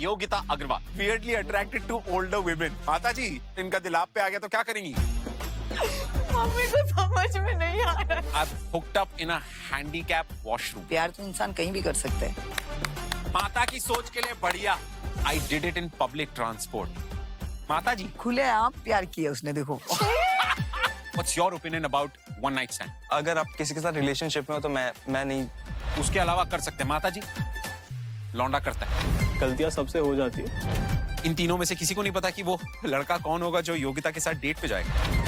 Yogita Agarwal, weirdly attracted to older women. माता जी, इनका दिल आप पे आ गया तो क्या करेंगी? मम्मी को समझ में नहीं आ रहा। I've hooked up in a handicap washroom. प्यार तो इंसान कहीं भी कर सकता है। माता की सोच के लिए बढ़िया। I did it in public transport. माता जी, खुले आप प्यार किया उसने, देखो। what's your opinion about one night stand? अगर आप किसी के साथ रिलेशनशिप में हो तो मैं नहीं। उसके अलावा कर सकते हैं माता जी? लौंडा करता है। गलतियां सबसे हो जाती है। इन तीनों में से किसी को नहीं पता कि वो लड़का कौन होगा जो योगिता के साथ डेट पे जाएगा।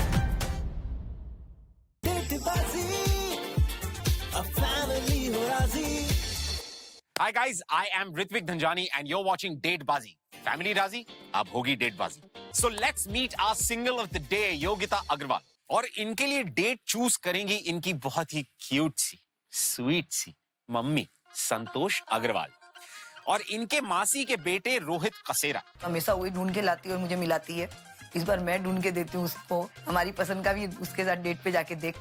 Hi guys, I am Ritvik Dhanjani and you're watching Datebazi. Family राजी? अब होगी डेटबाजी। So let's meet our single of the day, Yogita Agarwal. और इनके लिए डेट चूज करेंगी इनकी बहुत ही क्यूट सी, स्वीट सी मम्मी संतोष अग्रवाल और इनके मासी के बेटे रोहित कसेरा। हमेशा वही ढूंढ के लाती है और मुझे मिलाती है। इस बार मैं ढूंढ के देती हूँ उसको, हमारी पसंद का भी उसके साथ डेट पे जाके देख।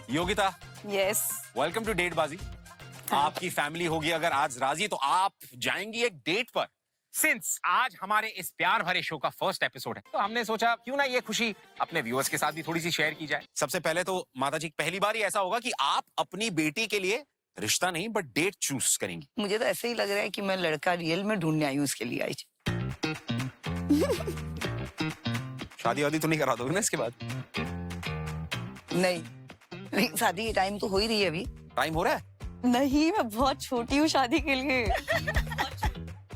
योगिता, यस, वेलकम टू डेटबाजी। आपकी फैमिली होगी अगर आज राजी तो आप जाएंगी एक डेट पर। सिंस आज हमारे इस प्यार भरे शो का फर्स्ट एपिसोड है तो हमने सोचा क्यों ना ये खुशी अपने व्यूअर्स के साथ भी थोड़ी सी शेयर की जाए। सबसे पहले तो माता जी, पहली बार ही ऐसा होगा कि आप अपनी बेटी के लिए रिश्ता नहीं बट डेट चूज करेंगी। मुझे तो ऐसे ही लग रहा है कि मैं लड़का रियल में ढूंढने आई हूँ उसके लिए आई। शादी वादी तो नहीं करा दोगे ना इसके बाद? नहीं, शादी की टाइम तो हो ही रही है अभी। टाइम हो रहा है? नहीं, मैं बहुत छोटी हूँ शादी के लिए।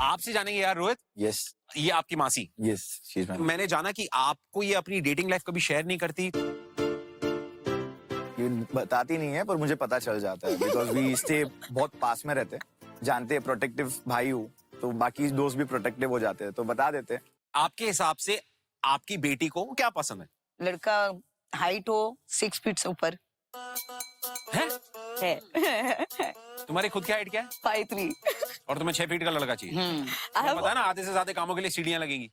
आपसे जानेंगे यार रोहित। यस ये आपकी मासी। यस, मैंने जाना कि आपको ये अपनी डेटिंग लाइफ कभी शेयर नहीं करती। ये बताती नहीं है पर मुझे पता चल जाता है बिकॉज वी स्टे बहुत पास में रहते हैं, जानते हैं प्रोटेक्टिव भाई हूँ तो बाकी दोस्त भी प्रोटेक्टिव हो जाते हैं तो बता देते हैं। आपके हिसाब से आपकी बेटी को क्या पसंद है? लड़का हाइट हो 6 फीट से ऊपर। है? है। तुम्हारी खुद की हाइट क्या है? 5'3". और तुम्हें 6 फीट का लड़का चाहिए? पता है ना, आधे से ज्यादा कामों के लिए सीढ़ियां लगेंगी।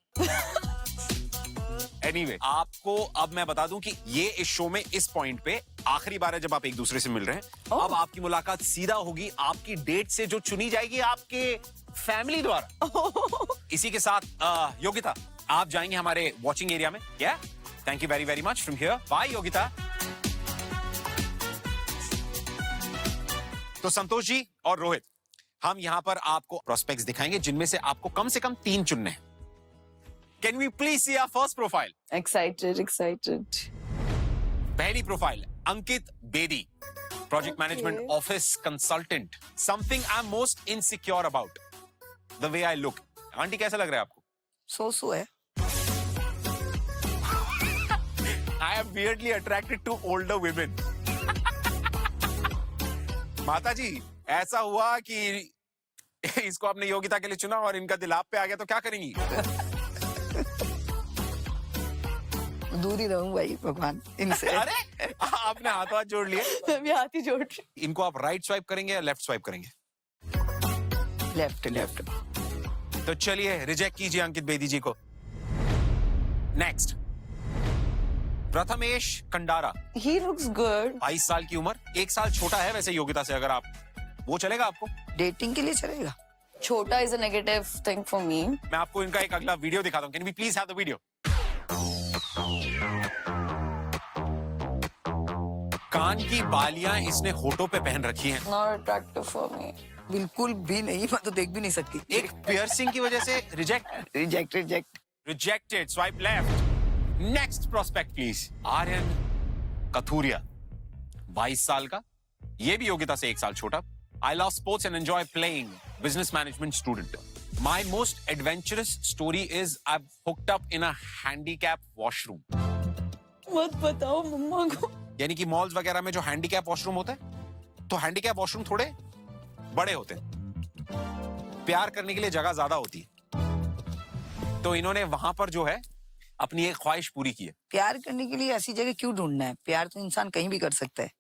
Anyway, आपको अब मैं बता दूं कि ये इस शो में इस पॉइंट पे आखिरी बार है जब आप एक दूसरे से मिल रहे हैं। अब आपकी मुलाकात सीधा होगी आपकी डेट से जो चुनी जाएगी आपके फैमिली द्वारा। इसी के साथ योगिता, आप जाएंगे हमारे वॉचिंग एरिया में। क्या? Thank you very very much from here. Bye Yogita. तो संतोष जी और रोहित, हम यहां पर आपको प्रोस्पेक्ट्स दिखाएंगे जिनमें से आपको कम से कम 3 चुनने हैं। Can we please see our first profile? Excited. पहली profile, Ankit Bedi, project management office consultant. Something I am most insecure about, the way I look. Aunty कैसा लग रहा है आपको? सो है। I am weirdly attracted to older women. माता जी, ऐसा हुआ कि इसको आपने योगिता के लिए चुना और इनका दिल आप पे आ गया तो क्या करेंगी? दूर ही रहूं भाई भगवान इनसे। अरे आपने हाथ जोड़ लिए। मैं भी हाथ ही जोड़ रही। इनको आप राइट स्वाइप करेंगे या लेफ्ट स्वाइप करेंगे? लेफ्ट। तो चलिए रिजेक्ट कीजिए अंकित बेदी जी को। Next, Prathamesh Kandara, He looks good. 22 साल की उम्र, 1 साल छोटा है वैसे योगिता से। अगर आप वो चलेगा आपको? डेटिंग के लिए चलेगा। छोटा is a negative thing for me. मैं आपको इनका एक अगला वीडियो दिखाता हूँ। Can we please have the video? कान की बालियां इसने होठों पे पहन रखी हैं। Not attractive for me. बिल्कुल भी नहीं, मैं तो देख भी नहीं सकती। एक पियर्सिंग की वजह से reject. Rejected. Swipe left. Next prospect please. Aryan Kathuria, 22 साल का, ये भी योगिता से 1 साल छोटा। I love sports and enjoy playing. Business management student. My most adventurous story is I've hooked up in a handicap washroom. मत बताओ मम्मा को। यानी कि मॉल्स वगैरह में जो हैंडीकैप वॉशरूम होता है, तो हैंडीकैप वॉशरूम थोड़े बड़े होते हैं, प्यार करने के लिए जगह ज्यादा होती है। तो इन्होंने वहां पर जो है अपनी एक ख्वाहिश पूरी की है। प्यार करने के लिए ऐसी जगह क्यों ढूंढना है? प्यार तो इंसान कहीं भी कर सकता है।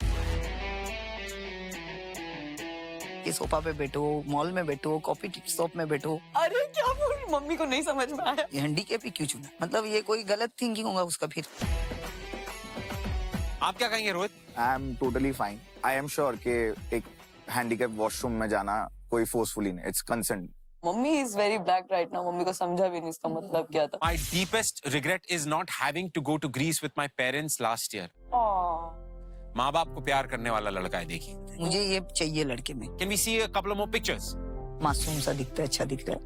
ये सोफा पे बैठो, मॉल में बैठो, कॉफी शॉप में बैठो। अरे क्या बोल रही? मम्मी को नहीं समझ में आया। ये हैंडीकैप ही क्यों चुना? मतलब ये कोई गलत थिंकिंग होगा उसका फिर। आप क्या कहेंगे Rohit? I am totally fine. I am sure कि एक हैंडीकैप वॉशरूम में जाना कोई फोर्सफुली नहीं, it's consent. Mummy is very black right now, mummy को समझा भी नहीं इसका मतलब क्या था। My deepest regret is not having to go to Greece with my parents last year. माँ बाप को प्यार करने वाला लड़का है, देखिए। मुझे ये चाहिए लड़के में, Can we see a couple of more pictures? मासूम सा दिखता है, अच्छा दिखता है।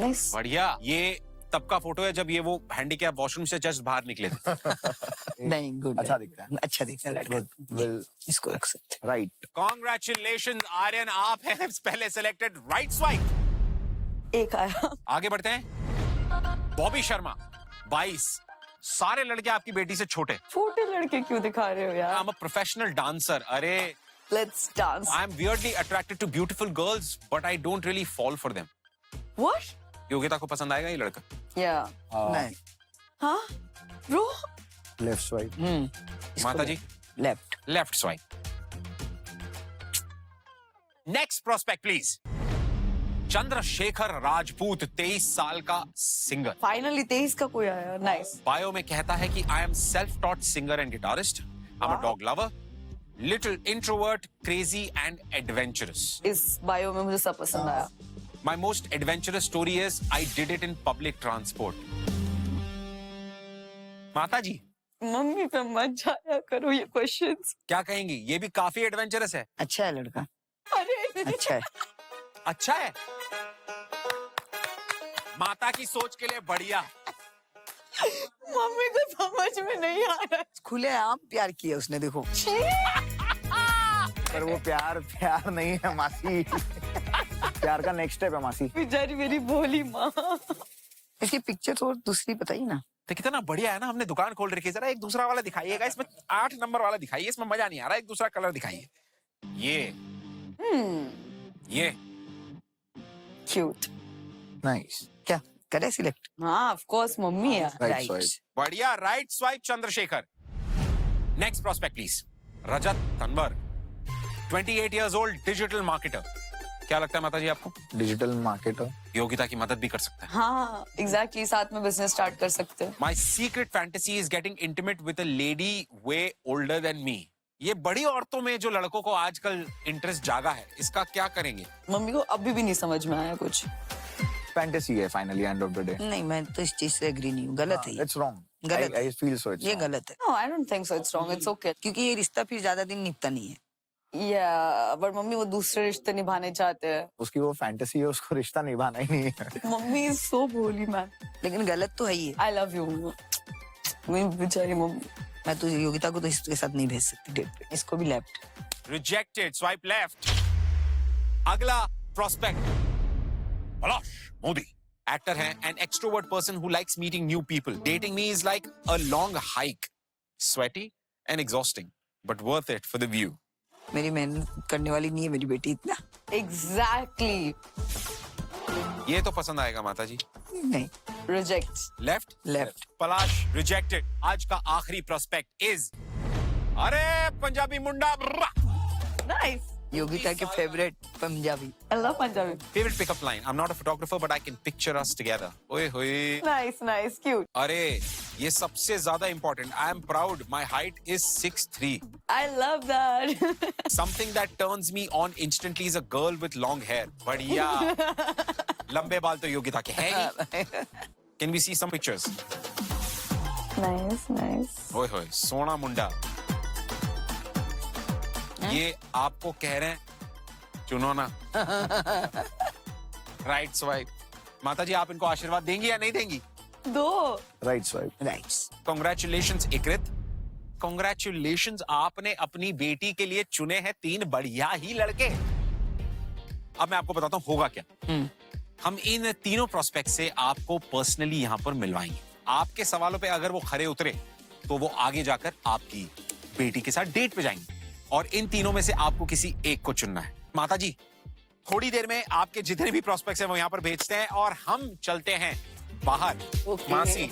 नाइस। बढ़िया। ये तब का फोटो है जब ये वो हैंडीकैप वॉशरूम से जस्ट बाहर निकले थे। नहीं, गुड अच्छा दिखता है। अच्छा दिखता है लड़का। Well, इसको एक्सेप्ट। right. Congratulations आर्यन, आप हैं पहले सिलेक्टेड राइट स्वाइप। एक आया। आगे बढ़ते हैं। बॉबी शर्मा 22, सारे लड़के आपकी बेटी से छोटे। छोटे लड़के क्यों दिखा रहे हो यार? I am a professional dancer. अरे let's dance. I am weirdly attracted to beautiful girls but I don't really fall for them. What? Yogita को पसंद आएगा ये लड़का? या नहीं, हाँ ब्रो, Left swipe. माता जी left. Left swipe. Next prospect please. Chandrashekhar Rajput 23 साल का सिंगर। फाइनली 23 का कोई आया। नाइस। बायो में कहता है कि I am self taught singer and guitarist, I am a dog lover, little introvert, crazy and adventurous. इस बायो में मुझे सब पसंद आया। My most adventurous story is I did it in public transport. माता जी मम्मी पे मत जाया करो ये क्वेश्चंस। क्या कहेंगी? ये भी काफी एडवेंचरस है। अच्छा है लड़का, अरे अच्छा है। अच्छा है। माता की सोच के लिए बढ़िया। मम्मी को समझ में नहीं आ रहा। खुलेआम प्यार किया उसने, देखो। पर वो प्यार नहीं है मासी। प्यार का नेक्स्ट स्टेप है मासी। बेचारी मेरी भोली माँ। इसकी पिक्चर और दूसरी बताइए ना। तो कितना बढ़िया है ना, हमने दुकान खोल रखी है। जरा एक दूसरा वाला दिखाइएगा, इसमें 8 नंबर वाला दिखाइए, इसमें मजा नहीं आ रहा। एक दूसरा कलर दिखाइए। ये क्यूट। Nice. क्या करे सिलेक्ट? हाँ ऑफ कोर्स मम्मी है। Right swipe. बढ़िया, right swipe Chandrashekhar. Next prospect please. Rajat Tanwar 28 years old, digital marketer. क्या लगता है माता जी आपको? Digital marketer. योगिता की मदद भी कर सकता है। हाँ एग्जैक्टली, साथ में बिजनेस स्टार्ट कर सकते हैं। My secret fantasy is getting intimate with a lady way older than me. ये बड़ी औरतों में जो लड़कों को आजकल इंटरेस्ट जागा है, इसका क्या करेंगे? मम्मी को अभी भी नहीं समझ में आया कुछ। Fantasy है finally end of the day. नहीं, मैं तो इस चीज से एग्री नहीं हूँ, गलत है ये। It's wrong. गलत I feel so. It's ये wrong. गलत है, No, I don't think so. It's wrong. It's okay. क्योंकि ये रिश्ता फिर ज्यादा दिन निपटा नहीं है। Yeah, but मम्मी वो दूसरे रिश्ते निभाने चाहते हैं। उसकी वो फैंटेसी है, उसको रिश्ता निभाना ही नहीं है। मम्मी is so भोली मैन। लेकिन गलत तो है ही। I love you. मेरी बेचारी मम्मी। मैं तो योगिता को तो इसके साथ नहीं भेज सकती डेट पे। इसको भी लेफ्ट। Rejected, swipe left. अगला prospect, पलाश मोदी। Actor है, an extrovert person who likes meeting new people. Dating me is like a long hike. Sweaty and exhausting, but worth it for the view. मेरी मेहनत करने वाली नहीं है मेरी बेटी इतना। Exactly. ये तो पसंद आएगा माता जी। नहीं, Reject. Left? लेफ्ट। पलाश rejected. आज का आखिरी prospect is, अरे पंजाबी मुंडा। Nice. योगिता के favourite Punjabi. I love Punjabi. Favorite pickup line. I'm not a photographer, but I can picture us together. ओए होए। Nice, nice, cute. अरे ये सबसे ज्यादा important. I am proud. My height is 6'3". I love that. Something that turns me on instantly is a girl with long hair. बढ़िया। लंबे बाल तो योगिता के हैं ही। Can we see some pictures? Nice, nice. ओए होए, सोना मुंडा। ये आपको कह रहे हैं, चुनो ना। Right swipe. माता जी आप इनको आशीर्वाद देंगी या नहीं देंगी? दो। Right swipe. Rights. Congratulations इकृत। Congratulations, आपने अपनी बेटी के लिए चुने हैं 3 बढ़िया ही लड़के। अब मैं आपको बताता हूँ होगा क्या। हम इन तीनों प्रोस्पेक्ट से आपको पर्सनली यहाँ पर मिलवाएंगे। आपके सवालों पे अगर वो खरे उतरे तो वो आगे जाकर आपकी बेटी के साथ डेट पे जाएंगे, और इन तीनों में से आपको किसी एक को चुनना है। माता जी थोड़ी देर में आपके जितने भी प्रोस्पेक्ट्स हैं वो यहाँ पर भेजते हैं और हम चलते हैं बाहर। मासी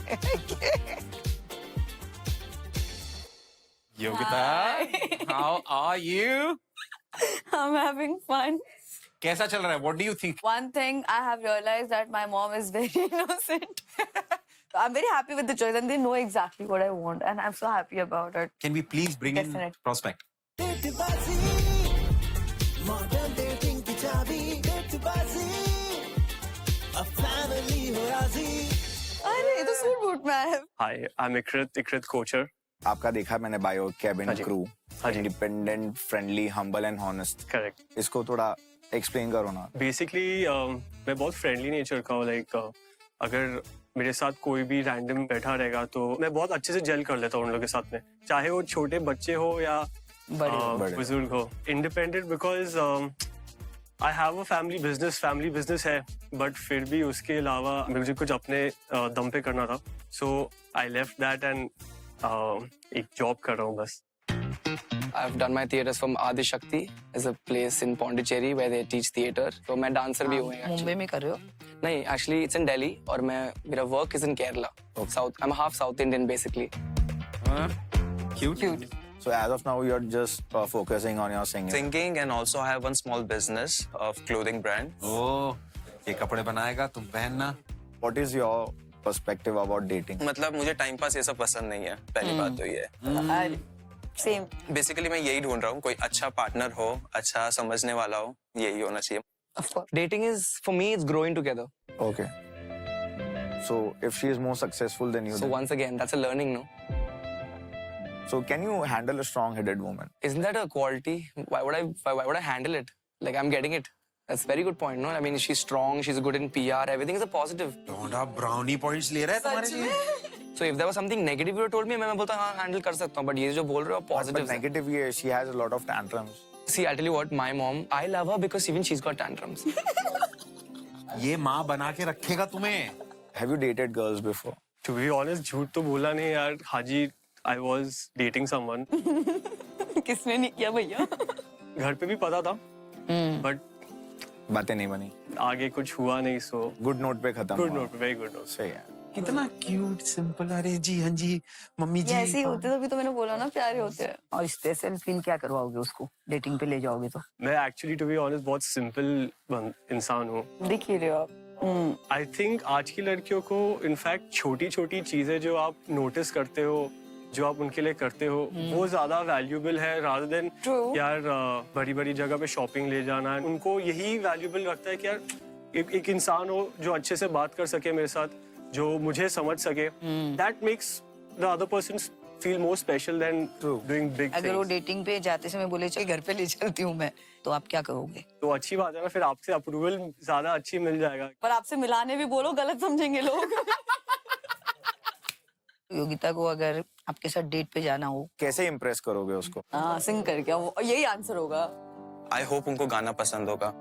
Yogita, how are you? I'm having fun. कैसा चल रहा है? What do you think? One thing I have realized that my mom is very innocent. I'm very happy with the choice, and they know exactly what I want, and I'm so happy about it. Can we please bring in Definitely. prospect? अरे ये तो suit boot में है. Hi, I'm Ikrit Kocher. आपका देखा मैंने bio, cabin हाँ जी. क्रू, हाँ जी. Independent, friendly, humble and honest. Correct. इसको थोड़ा एक्सप्लेन करो ना. Basically, मैं बहुत फ्रेंडली नेचर का हूँ. Like, अगर मेरे साथ कोई भी रैंडम बैठा रहेगा तो मैं बहुत अच्छे से जेल कर लेता हूँ उन लोगों के साथ में, चाहे वो छोटे बच्चे हो या बड़े. बुजुर्ग हो. Independent because I have a family business है, बट फिर भी उसके अलावा मुझे कुछ अपने दम पे करना था. सो आई लेफ्ट दैट एंड एक जॉब कर रहा हूँ बस. I've done my theatres from Adi Shakti, is a place in Pondicherry where they teach theatre. So मैं dancer भी हूँ actually. मुंबई में कर रहे हो? नहीं, actually it's in Delhi और मेरा work is in Kerala. South, I'm half South Indian basically. Cute. So as of now you're just focusing on your singing. Singing and also I have one small business of clothing brand. ओह, ये कपड़े बनाएगा तुम पहनना. What is your perspective about dating? मतलब मुझे time pass ये सब पसंद नहीं है, पहली बात तो ये है. Same. बेसिकली मैं यही ढूंढ रहा हूँ, कोई अच्छा पार्टनर हो, अच्छा समझने वाला हो, यही होना चाहिए. Of course. Dating is, for me, it's growing together. Okay. So if she is more successful than you, So then, once again, that's a learning, no? so can you handle a strong-headed woman? Isn't that a quality? Why would I handle it? Like I'm getting it. That's a very good point, no? I mean, she's strong, she's good in PR, everything is a positive. Donda brownie points ले रहा है तुम्हारे लिए. So if there was something negative you told me, मैं बोलता हाँ handle कर सकता हूँ. But ये जो बोल रहे हो But positive. negative ये, she has a lot of tantrums. See, I'll tell you what, my mom, I love her because even she's got tantrums. ये माँ बना के रखेगा तुम्हें. Have you dated girls before? To be honest, झूठ तो बोला नहीं यार. हाजी, I was dating someone. किसने नहीं किया भैया? घर पे भी पता था, but बातें नहीं बनी. आगे कुछ हुआ नहीं. So Good note पे खत्म good हुआ. note, very good note. सही है. कितना क्यूट सिंपल. अरे जी हाँ जी मम्मी ये जी. ऐसे ही होते तभी तो मैंने बोला ना प्यारे होते हैं. और स्पेशल फील क्या करवाओगे उसको डेटिंग पे ले जाओगे तो? मैं एक्चुअली टू बी ऑनेस्ट बहुत सिंपल इंसान हूँ. दिख ही रहे हो आप. आई थिंक आज की लड़कियों को इनफैक्ट छोटी छोटी चीजें जो आप नोटिस करते हो, जो आप उनके लिए करते हो, वो ज्यादा वैल्यूबल है रादर देन True. यार बड़ी बड़ी जगह पे शॉपिंग ले जाना. उनको यही वैल्यूबल लगता है कि यार एक इंसान हो जो अच्छे से बात कर सके मेरे साथ, जो मुझे समझ सके. That makes the other person feel more special than doing big अगर वो थिंग्स. डेटिंग पे जाते समय बोले चल घर पे ले चलती हूँ मैं, तो आप क्या करोगे? तो अच्छी बात है ना, फिर आपसे अप्रूवल ज्यादा अच्छी मिल जाएगा. पर आपसे मिलाने भी बोलो गलत समझेंगे लोग. योगिता को अगर आपके साथ डेट पे जाना हो, कैसे इम्प्रेस करोगे उसको? हाँ सिंग करके वो यही आंसर होगा. आई होप उनको गाना पसंद होगा.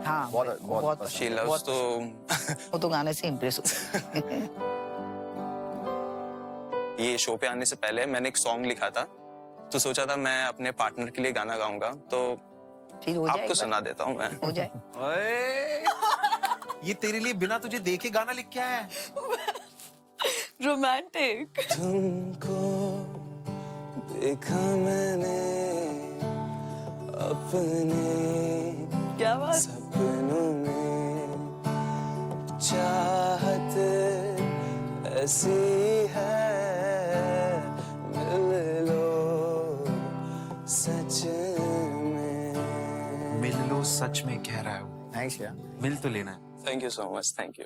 हाँ बहुत She loves तो वो तो गाने से इम्प्रेस हो. ये शो पे आने से पहले मैंने एक सॉन्ग लिखा था, तो सोचा था मैं अपने पार्टनर के लिए गाना गाऊंगा, तो फिर हो जाए आपको सुना देता हूँ मैं. हो जाए. ओए, ये तेरे लिए बिना तुझे देखे गाना लिख के आया है. रोमांटिक. तुमको देखा मैंने अपने क्या बात. सपनों में, चाहत ऐसी है, मिल लो सच में. मिल लो सच में कह रहा है वो. Nice, yeah. मिल तो लेना है. Thank you so much. Thank you.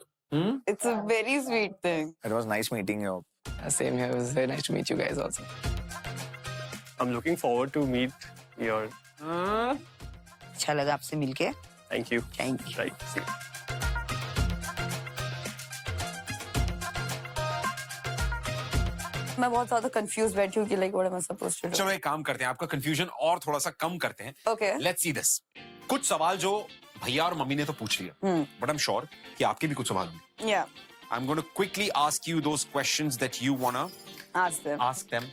It's a very sweet thing. It was nice meeting you. Same here, it was very nice to meet you guys also. I'm looking forward to meet your. अच्छा लगा आपसे मिलके. Thank you. Thank you. Right. See. मैं बहुत ज्यादा confuse बैठी हूँ कि like what am I supposed to do. चलो एक काम करते हैं, आपका कंफ्यूजन और थोड़ा सा कम करते हैं. Okay. Let's see this. कुछ सवाल जो भैया और मम्मी ने तो पूछ लिया, बट आई एम श्योर कि आपके भी कुछ सवाल होंगे. Yeah. I'm going to quickly ask you those questions that you wanna Ask them. ask them.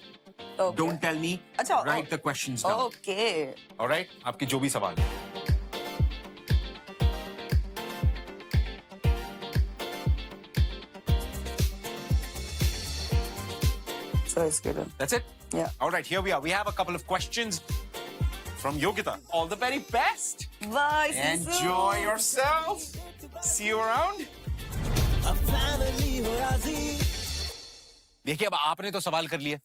Okay. Don't tell me. अच्छा, Write the questions down. Okay. All right? आपके जो भी सवाल हैं. So it's good. That's it? Yeah. All right, here we are. We have a couple of questions from Yogita. All the very best. Bye. Enjoy yourself. See you around. देखिए अब आपने तो सवाल कर लिए,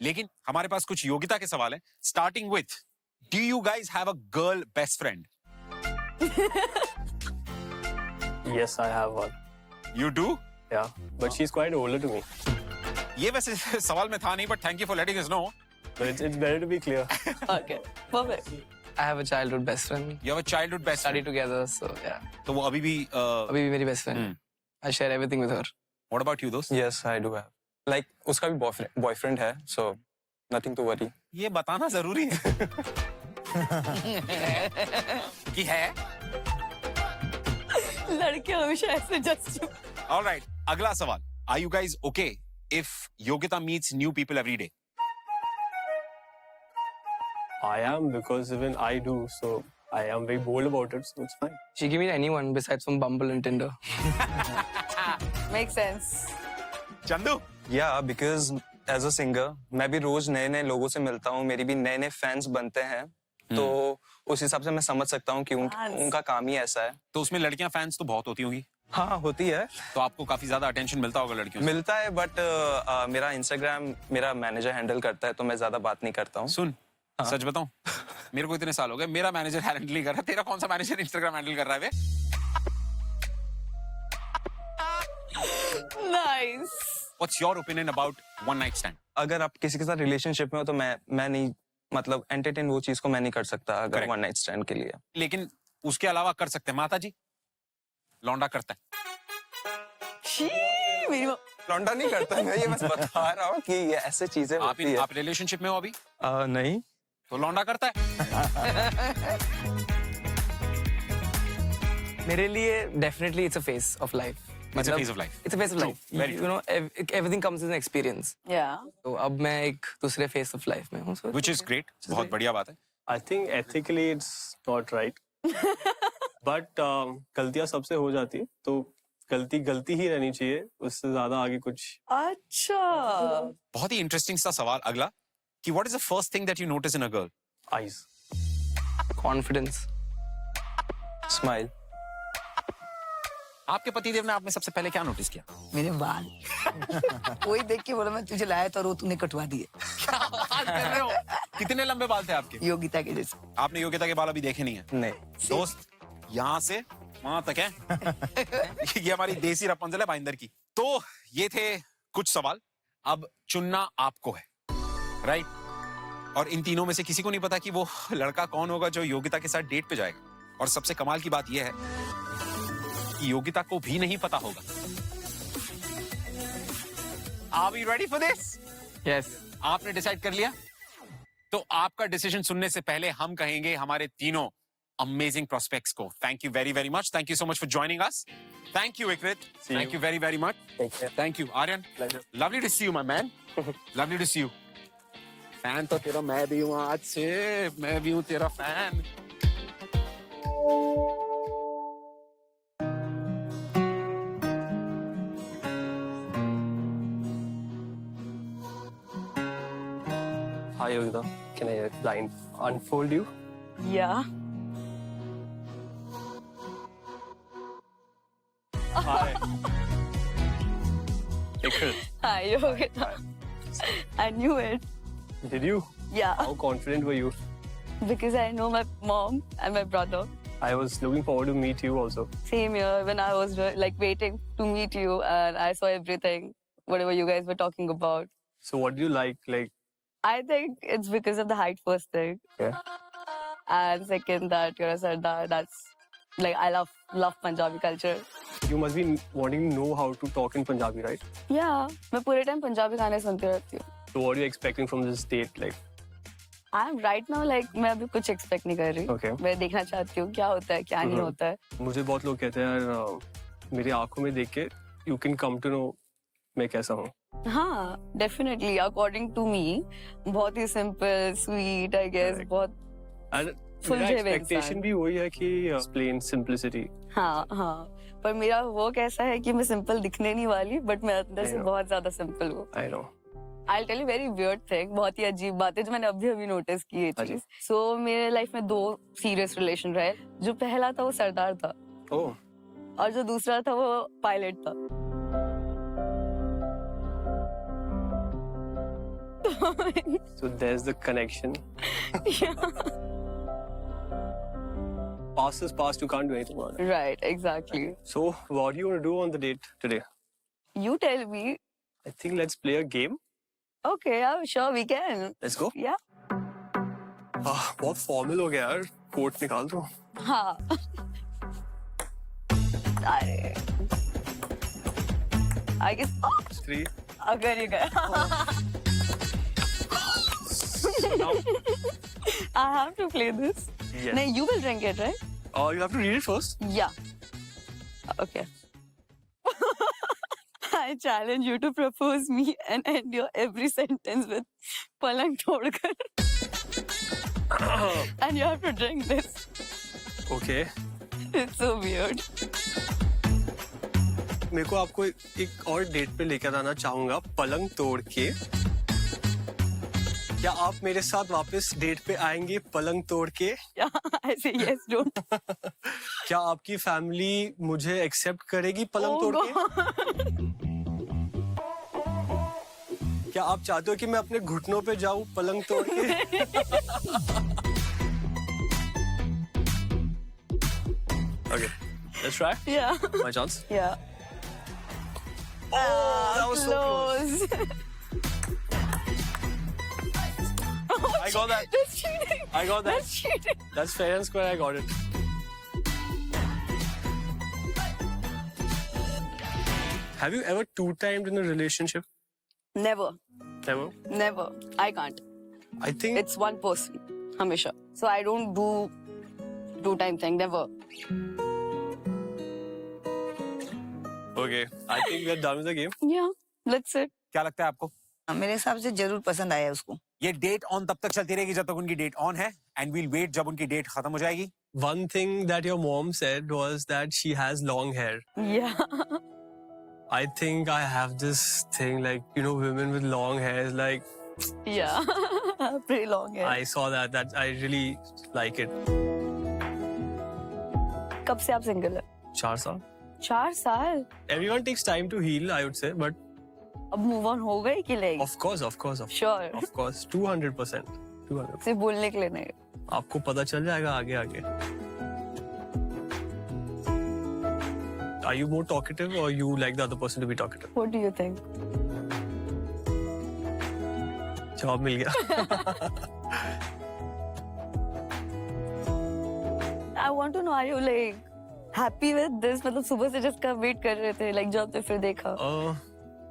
लेकिन हमारे पास कुछ योगिता के सवाल हैं. Starting with, do you guys have a girl best friend? Yes, I have one. You do? Yeah, but she's quite older to me. ये वैसे सवाल में था नहीं, but thank you for letting us know. But it's better to be clear. Okay, perfect. I have a childhood best friend. You have a childhood best Study friend. together, so yeah. तो वो अभी भी अभी भी मेरी best friend. I share everything with her. What about you, दोस्त? Yes, I do have. Like उसका भी boyfriend है, so nothing to worry. ये बताना जरूरी है कि है. लड़के हमेशा ऐसे जस्ट. All right, अगला सवाल. Are you guys okay if Yogita meets new people every day? I am, because even I do, so I am very bold about it, so it's fine. She give me anyone besides from Bumble and Tinder. Makes sense. Chandu. Yeah, because as a singer, मैं भी रोज नए नए लोगों से मिलता हूँ, मेरी भी नए नए फैंस बनते हैं, तो उस हिसाब से मैं समझ सकता हूँ कि उनका काम ही ऐसा है. तो उसमें लड़कियां फैंस तो बहुत होती होंगी, हाँ, होती है. तो आपको काफी ज्यादा अटेंशन मिलता होगा लड़कियों से. मिलता है, बट मेरा इंस्टाग्राम मेरा मैनेजर हैंडल करता है, तो मैं ज्यादा बात नहीं करता हूँ. सुन, सच बताऊं, मेरे को इतने साल हो गए, मेरा मैनेजर हैंडल नहीं कर रहा. तेरा कौन सा मैनेजर इंस्टाग्राम हैंडल कर रहा है बे? Nice. What's your opinion about one night stand? अगर आप किसी के साथ रिलेशनशिप में हो, तो मैं नहीं, मतलब एंटरटेन वो चीज को मैं नहीं कर सकता अगर Correct. वन नाइट स्टैंड के लिए. लेकिन उसके अलावा कर सकते हैं. माता जी, लौंडा करता है. She, मेरी लौंडा नहीं करता, मैं ये बस बता रहा हूँ कि ये ऐसे चीजें होती है. आप रिलेशनशिप में हो अभी? नहीं. तो लौंडा करता है. मेरे लिए definitely it's a phase of life. It's a phase of life. It's a phase of life. Very You know, everything comes as an experience. Yeah. तो अब मैं एक दूसरे phase of life में हूँ. So Which is great. बहुत बढ़िया बात है. I think ethically it's not right. But गलतियां सबसे हो जाती है, तो गलती गलती ही रहनी चाहिए, उससे ज्यादा आगे कुछ. अच्छा. बहुत ही इंटरेस्टिंग सा सवाल अगला कि what is the first thing that you notice in a girl? Eyes. confidence. Smile. आपके पतिदेव ने आप में सबसे पहले क्या नोटिस किया? मेरे बाल. कोई देख के बोला मैं तुझे लाया था और वो तूने कटवा दिए. कितने लंबे बाल थे आपके? योगिता के जैसे. आपने योगिता के बाल अभी देखे नहीं है? नहीं. दोस्त, यहाँ से वहां तक है. ये हमारी देसी रपुंज़ल है भाईंदर की. तो ये थे कुछ सवाल. अब चुनना आपको है, राइट? और इन तीनों में से किसी को नहीं पता कि वो लड़का कौन होगा जो योगिता के साथ डेट पे जाएगा. और सबसे कमाल की बात यह है कि योगिता को भी नहीं पता होगा. Are we ready for this? Yes. आपने डिसाइड कर लिया? तो आपका डिसीजन सुनने से पहले हम कहेंगे हमारे तीनों अमेजिंग प्रोस्पेक्ट्स को thank you very very much. Thank you so much for joining us. Thank you Vikrit. Thank you very very much. Thank you Aryan. Lovely to see you my man. Lovely to see you. Fan तो तेरा मैं भी हूँ आज से. मैं भी हूँ तेरा fan. Hi Yogita, can I blind unfold you? Yeah. Hi. Nikhil, Hi, Yogita. I knew it. did you? Yeah. How confident were you? Because I know my mom and my brother. I was looking forward to meet you also. Same here when I was like waiting to meet you and I saw everything, whatever you guys were talking about. So what do you like? Like, I think it's because of the height first thing. yeah. And second that you're a Sardar. That's like I love Punjabi culture. You must be wanting to know how to talk in Punjabi, right? Yeah, मैं पूरे time Punjabi गाने सुनती रहती हूँ. So what are you expecting from this date? Like, I'm right now like मैं अभी कुछ expect नहीं कर रही. Okay. मैं देखना चाहती हूँ क्या होता है क्या नहीं होता है. मुझे बहुत लोग कहते हैं यार मेरी आंखों में देख के you can come to know मैं कैसा हूँ. हाँ, definitely according to me बहुत ही simple, sweet I guess Correct. बहुत. And Full मेरा shaven expectation इंसान. भी वही है कि plain simplicity. हाँ हाँ. पर मेरा वो कैसा है कि मैं simple दिखने नहीं वाली but मैं अंदर I से know. बहुत ज़्यादा simple हूँ. I know. I'll tell you very weird thing, बहुत ही अजीब बात है जो मैंने अभी नोटिस की ये चीज. So मेरे लाइफ में 2 serious relation रहे. जो पहला था वो सरदार था Oh. और जो दूसरा था वो पायलट था. So there's the connection. past is past. You can't do anything about it. Right, exactly. So, what do you want to do on the date today? You tell me. I think let's play a game. Okay, yeah, sure, we can. Let's go. Yeah. बहुत formal हो गया यार. Coat निकाल दो. हाँ. अरे. I guess. Oh, 3. अगर ये गया. Now, I have to play this. yes. No, you will drink it, right? You have to read it first. Yeah. Okay. I challenge you to propose me and end your every sentence with palang todkar. And you have to drink this. Okay. It's so weird. मेरे को आपको एक और date पे लेकर आना चाहूंगा पलंग तोड़ के. क्या आप मेरे साथ वापस डेट पे आएंगे पलंग तोड़ के? Yeah, I say yes, don't. क्या आपकी फैमिली मुझे एक्सेप्ट करेगी पलंग तोड़ के? क्या आप चाहते हो कि मैं अपने घुटनों पे जाऊं पलंग तोड़ के? Okay, let's try. Yeah. My chance. Yeah. Oh, that was so close. I got that. That's cheating. I got that. That's cheating. That's fair and square. I got it. Have you ever two-timed in a relationship? Never. Never. Never. I can't. I think It's one person. Hamisha. So I don't do two-time thing. Never. Okay. I think we are done with the game. Yeah. That's it. क्या लगता है आपको? मेरे हिसाब से जरूर पसंद आया उसको. ये डेट ऑन तब तक चलती रहेगी जब तक उनकी डेट ऑन है, एंड वील वेट जब उनकी डेट खत्म हो जाएगी. One thing that your mom said was that she has long hair. Yeah. I think I have this thing like, you know, women with long hair is like, Yeah. Pretty long hair. I saw that I really like it. कब से आप single है? 4 साल. 4 साल. Everyone takes time to heal, I would say, but अब move on हो गई कि नहीं? of course, Sure. of course, 200%. 200%. सिर्फ बोलने के लिए नहीं. आपको पता चल जाएगा आगे आगे. Are you more talkative or you like the other person to be talkative? What do you think? जवाब मिल गया. I want to know, are you like happy with this? मतलब सुबह से जिसका वेट कर रहे थे, like जब तो फिर देखा.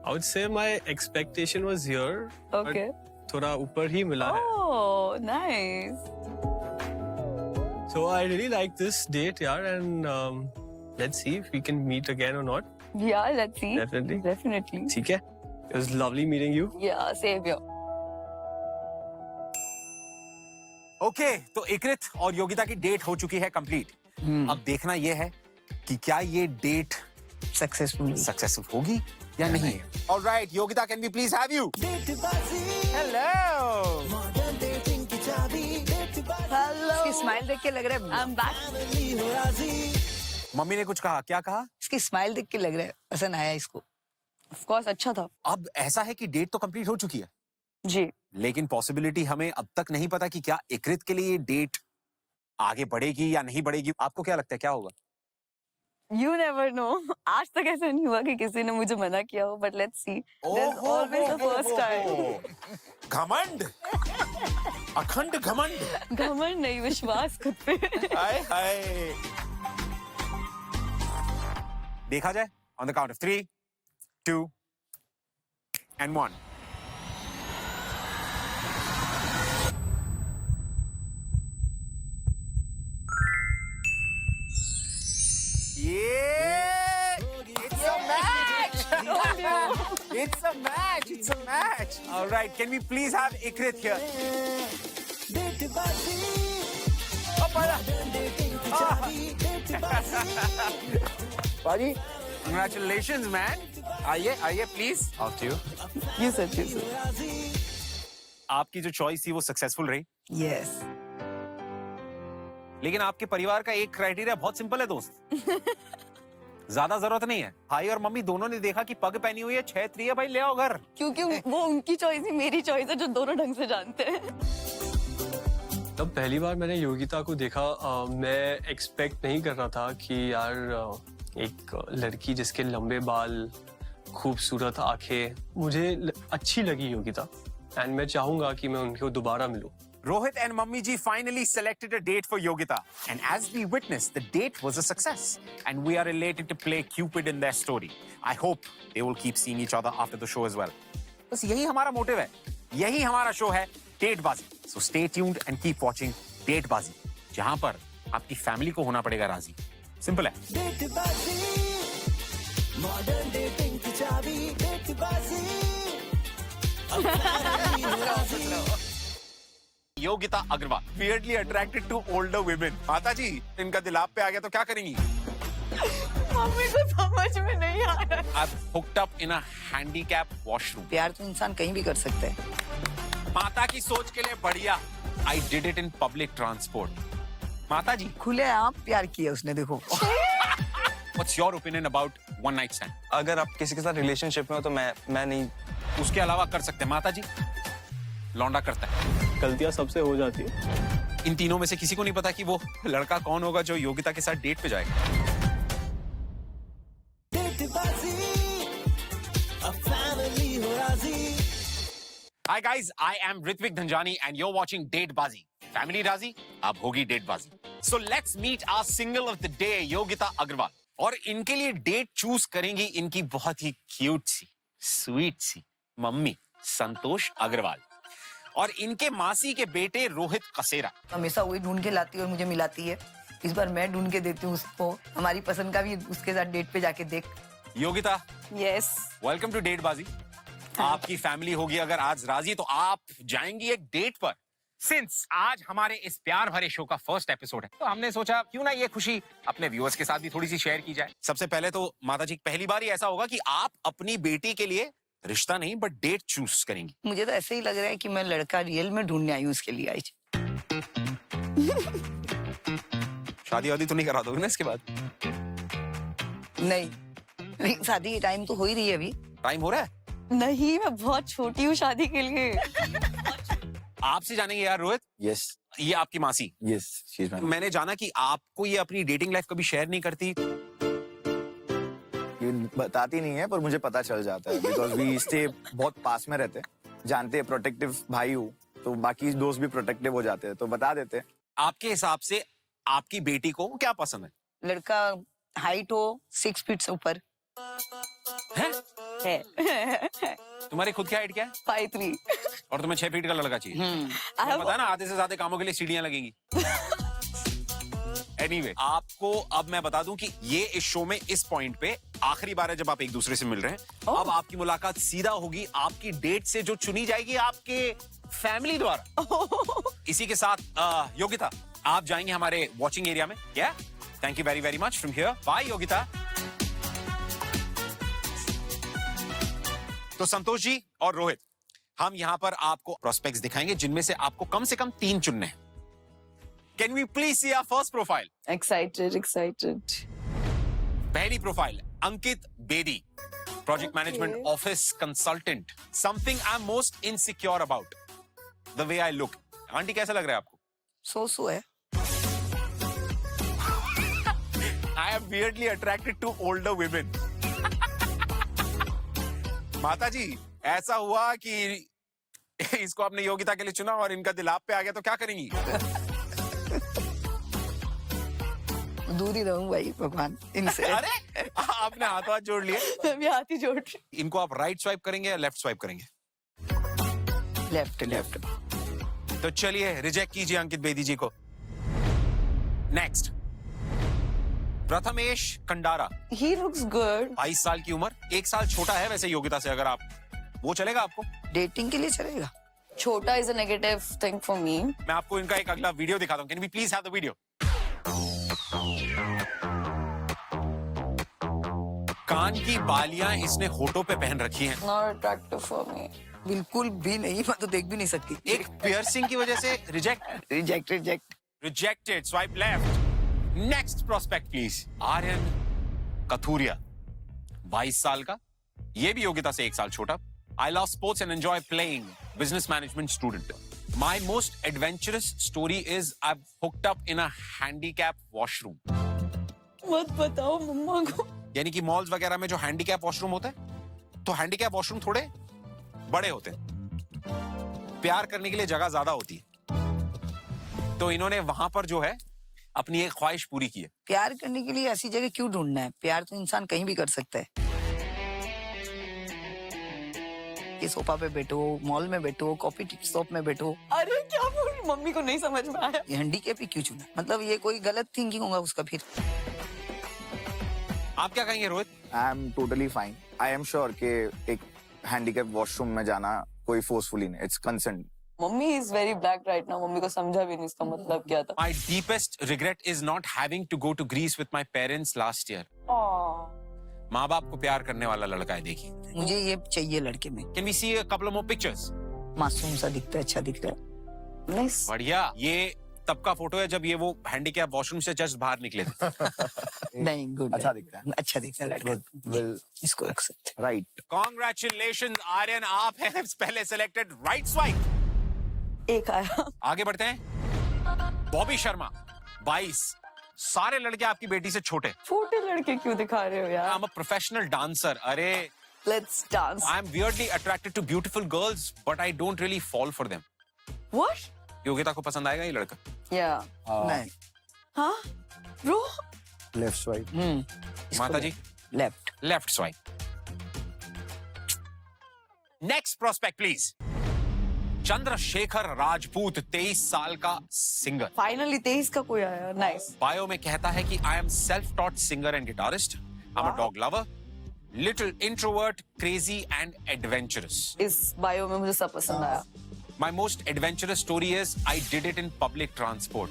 I would say my expectation was here. Okay. but थोड़ा ऊपर ही मिला है. Oh, nice. So I really like this date, yaar, and let's see if we can meet again or not. Yeah, let's see. Definitely. Definitely. ठीक है. It was lovely meeting you. Yeah, same here. Okay, तो इकरित और योगिता की date हो चुकी है complete. अब देखना ये है कि क्या ये डेट सक्सेसफुल होगी या नहीं. Alright, Yogita, can we please have you? Hello. Hello. इसकी स्माइल देख के लग रहा है I'm back. मम्मी ने कुछ कहा? क्या कहा? इसकी स्माइल देख के लग रहा है पसंद आया इसको. Of course, अच्छा था. अब ऐसा है कि डेट तो कंप्लीट हो चुकी है, जी. लेकिन पॉसिबिलिटी हमें अब तक नहीं पता कि क्या इकरित के लिए डेट आगे बढ़ेगी या नहीं बढ़ेगी. आपको क्या लगता है क्या होगा? You never know. आज तक ऐसा नहीं हुआ कि किसी ने मुझे मना किया हो, but let's see. There's always the first time. घमंड, अखंड घमंड. घमंड नहीं, विश्वास खुद पे. हाय हाय. देखा जाए on the count of 3, 2, and 1. Yeah! It's a match! It's a match! It's a match! All right, can we please have Ikrit here? Buddy, congratulations, man. आइए, please. After you. You said. आपकी जो choice थी वो successful रही, yes. लेकिन आपके परिवार का एक क्राइटेरिया बहुत सिंपल है दोस्त. ज्यादा जरूरत नहीं है. भाई और मम्मी दोनों ने देखा कि पग पहनी हुई है, 6-3 है, भाई ले आओ घर. क्योंकि वो उनकी चॉइस ही मेरी चॉइस है, जो दोनों ढंग से जानते हैं. तब पहली बार मैंने योगिता को देखा मैं एक्सपेक्ट नहीं कर रहा था कि यार एक लड़की जिसके लंबे बाल, खूबसूरत आंखें, मुझे अच्छी लगी योगिता एंड मैं चाहूंगा कि मैं उनको दोबारा मिलूं। Rohit and Mummy Ji finally selected a date for Yogita. And as we witnessed, the date was a success. And we are elated to play Cupid in their story. I hope they will keep seeing each other after the show as well. बस यही हमारा motive है, यही हमारा show है, डेटबाजी. So stay tuned and keep watching डेटबाजी, जहां पर आपकी फैमिली को होना पड़ेगा राजी. सिंपल है. Yogita Agarwal weirdly attracted to older women. माता जी, इनका दिल आप पे आ गया तो क्या करेंगी? मम्मी को समझ में नहीं आ रहा. I've hooked up in a handicap washroom. प्यार तो इंसान कहीं भी कर सकता है. माता की सोच के लिए बढ़िया. I did it in public transport. माता जी, खुले आप प्यार किया उसने, देखो. what's your opinion about one night stand? अगर आप किसी के साथ रिलेशनशिप में हो तो मैं नहीं. उसके अलावा कर सकते हैं माता जी. लौंडा करता है. गलतियां सबसे हो जाती है. इन तीनों में से किसी को नहीं पता कि वो लड़का कौन होगा जो योगिता के साथ डेट पे जाएगा. Hi guys, I am Ritvik Dhanjani and you're watching Datebazi. Family राजी, अब होगी डेटबाजी. So let's meet our single of the day, Yogita Agarwal. और इनके लिए डेट चूज करेंगी इनकी बहुत ही क्यूट सी, स्वीट सी मम्मी संतोष अग्रवाल और इनके मासी के बेटे रोहित कसेरा. हमेशा वही ढूंढ के लाती है और मुझे मिलाती है. इस बार मैं ढूंढ के देती हूँ उसको. हमारी पसंद का भी उसके साथ डेट पे जाके देख. योगिता, Yes. वेलकम टू डेटबाजी. आपकी फैमिली होगी अगर आज राजी तो आप जाएंगी एक डेट पर. सिंस आज हमारे इस प्यार भरे शो का फर्स्ट एपिसोड है तो हमने सोचा क्यों ना ये खुशी अपने व्यूअर्स के साथ भी थोड़ी सी शेयर की जाए. सबसे पहले तो माता जी, पहली बार ही ऐसा होगा कि आप अपनी बेटी के लिए रिश्ता नहीं बट डेट चूज करेंगी. मुझे तो ऐसे ही लग रहा है कि मैं लड़का रियल में ढूंढने आई हूँ उसके लिए. आई शादी वादी तो नहीं करा दोगे ना इसके बाद? नहीं, शादी की टाइम तो हो ही रही है अभी. टाइम हो रहा है. नहीं, मैं बहुत छोटी हूँ शादी के लिए. आपसे जानेंगे यार रोहित. Yes, ये आपकी मासी. yes, she's my. मैंने जाना कि आपको ये अपनी डेटिंग लाइफ कभी शेयर नहीं करती. ये बताती नहीं है पर मुझे पता चल जाता है बिकॉज वी स्टे बहुत पास में रहते हैं. जानते हैं प्रोटेक्टिव भाई हूँ तो बाकी दोस्त भी प्रोटेक्टिव हो जाते हैं तो बता देते हैं. आपके हिसाब से आपकी बेटी को क्या पसंद है? लड़का हाइट हो 6 फीट से ऊपर. हैं? है. तुम्हारी खुद की हाइट क्या है? 5'3". और तुम्हें 6 फीट का लड़का चाहिए? I have- पता है ना, आधे से ज्यादा कामों के लिए सीढ़ियां लगेंगी. Anyway, आपको अब मैं बता दूं कि ये इस शो में इस पॉइंट पे आखिरी बार है जब आप एक दूसरे से मिल रहे हैं. अब आपकी मुलाकात सीधा होगी आपकी डेट से जो चुनी जाएगी आपके फैमिली द्वारा. इसी के साथ योगिता, आप जाएंगे हमारे वॉचिंग एरिया में. क्या? Thank you very very much. From here, bye Yogita. तो संतोष जी और रोहित, हम यहाँ पर आपको प्रोस्पेक्ट्स दिखाएंगे जिनमें से आपको कम से कम 3 चुनने हैं. Can we please see our first profile? Excited. पहली profile, Ankit Bedi, project management office consultant. Something I am most insecure about, the way I look. Aunty कैसा लग रहा है आपको? सो है. I am weirdly attracted to older women. माता जी, ऐसा हुआ कि इसको आपने योगिता के लिए चुना और इनका दिल आप पे आ गया तो क्या करेंगी? दूर ही रहूं भाई भगवान इनसे. अरे आपने हाथ जोड़ लिए. मैं भी हाथ ही जोड़ रही. इनको आप राइट स्वाइप करेंगे या लेफ्ट स्वाइप करेंगे? लेफ्ट. तो चलिए रिजेक्ट कीजिए अंकित बेदी जी को. Next, Prathamesh Kandara, He looks good. 22 साल की उम्र, 1 साल छोटा है वैसे योगिता से. अगर आप वो चलेगा आपको? डेटिंग के लिए चलेगा. छोटा is a negative thing for me. मैं आपको इनका एक अगला वीडियो दिखाता हूँ. Can we please have the video? कान की बालियां इसने होठों पे पहन रखी हैं. Not attractive for me. बिल्कुल भी नहीं, मैं तो देख भी नहीं सकती. एक पियर्सिंग की वजह से reject. Rejected. Swipe left. Next prospect please. Aryan Kathuria, 22 साल का, ये भी योगिता से 1 साल छोटा. I love sports and enjoy playing. Business management student. My most adventurous story is I've hooked up in a handicap washroom. मत बताओ मम्मा को. यानी कि मॉल्स वगैरह में जो हैंडीकैप वॉशरूम होता है, तो हैंडीकैप वॉशरूम थोड़े बड़े होते हैं, प्यार करने के लिए जगह ज्यादा होती है, तो इन्होंने वहां पर जो है अपनी एक ख्वाहिश पूरी की है. प्यार करने के लिए ऐसी जगह क्यों ढूंढना है? प्यार तो इंसान कहीं भी कर सकता है. ये सोफा पे बैठो, मॉल में बैठो, कॉफी शॉप में बैठो. अरे क्या बोल रही, मम्मी को नहीं समझ में आया. ये हैंडीकैप ही क्यों चुना? मतलब ये कोई गलत थिंकिंग होगा उसका फिर. आप क्या कहेंगे Rohit? I am totally fine. I am sure कि एक हैंडीकैप वॉशरूम में जाना कोई फोर्सफुली नहीं, it's consent. Mummy is very black right now. Mummy को समझा भी नहीं इसका मतलब क्या था. My deepest regret is not having to go to Greece with my parents last year. माँ बाप को प्यार करने वाला लड़का है, देखिए. मुझे ये चाहिए लड़के में. Can we see a couple more pictures? मासूम सा दिखता है, अच्छा दिखता है. नाइस. बढ़िया. ये तब का फोटो है जब ये वो हैंडीकैप वॉशरूम से जस्ट बाहर निकले थे. नहीं, गुड. अच्छा दिखता है. अच्छा दिखता है लड़का. विल इसको एक्सेप्ट. राइट. Congratulations आर्यन, आप हैं पहले सेलेक्टेड. Right swipe. एक आया. आगे बढ़ते हैं. बॉबी शर्मा 22. सारे लड़के आपकी बेटी से छोटे. छोटे लड़के क्यों दिखा रहे हो यार. I'm a professional dancer. अरे Let's dance. I'm weirdly attracted to beautiful girls, but I don't really fall for them. What? Yogita को पसंद आएगा ये लड़का? Yeah. नहीं. हाँ? Bro? Left swipe. माता जी left. Left swipe. Next prospect please. Chandrashekhar Rajput 23 साल का सिंगर. Finally 23 का कोई आया. Nice. बायो में कहता है कि I am self taught singer and guitarist. I am a dog lover, little introvert, crazy and adventurous. इस बायो में मुझे सब पसंद आया. My most adventurous story is I did it in public transport.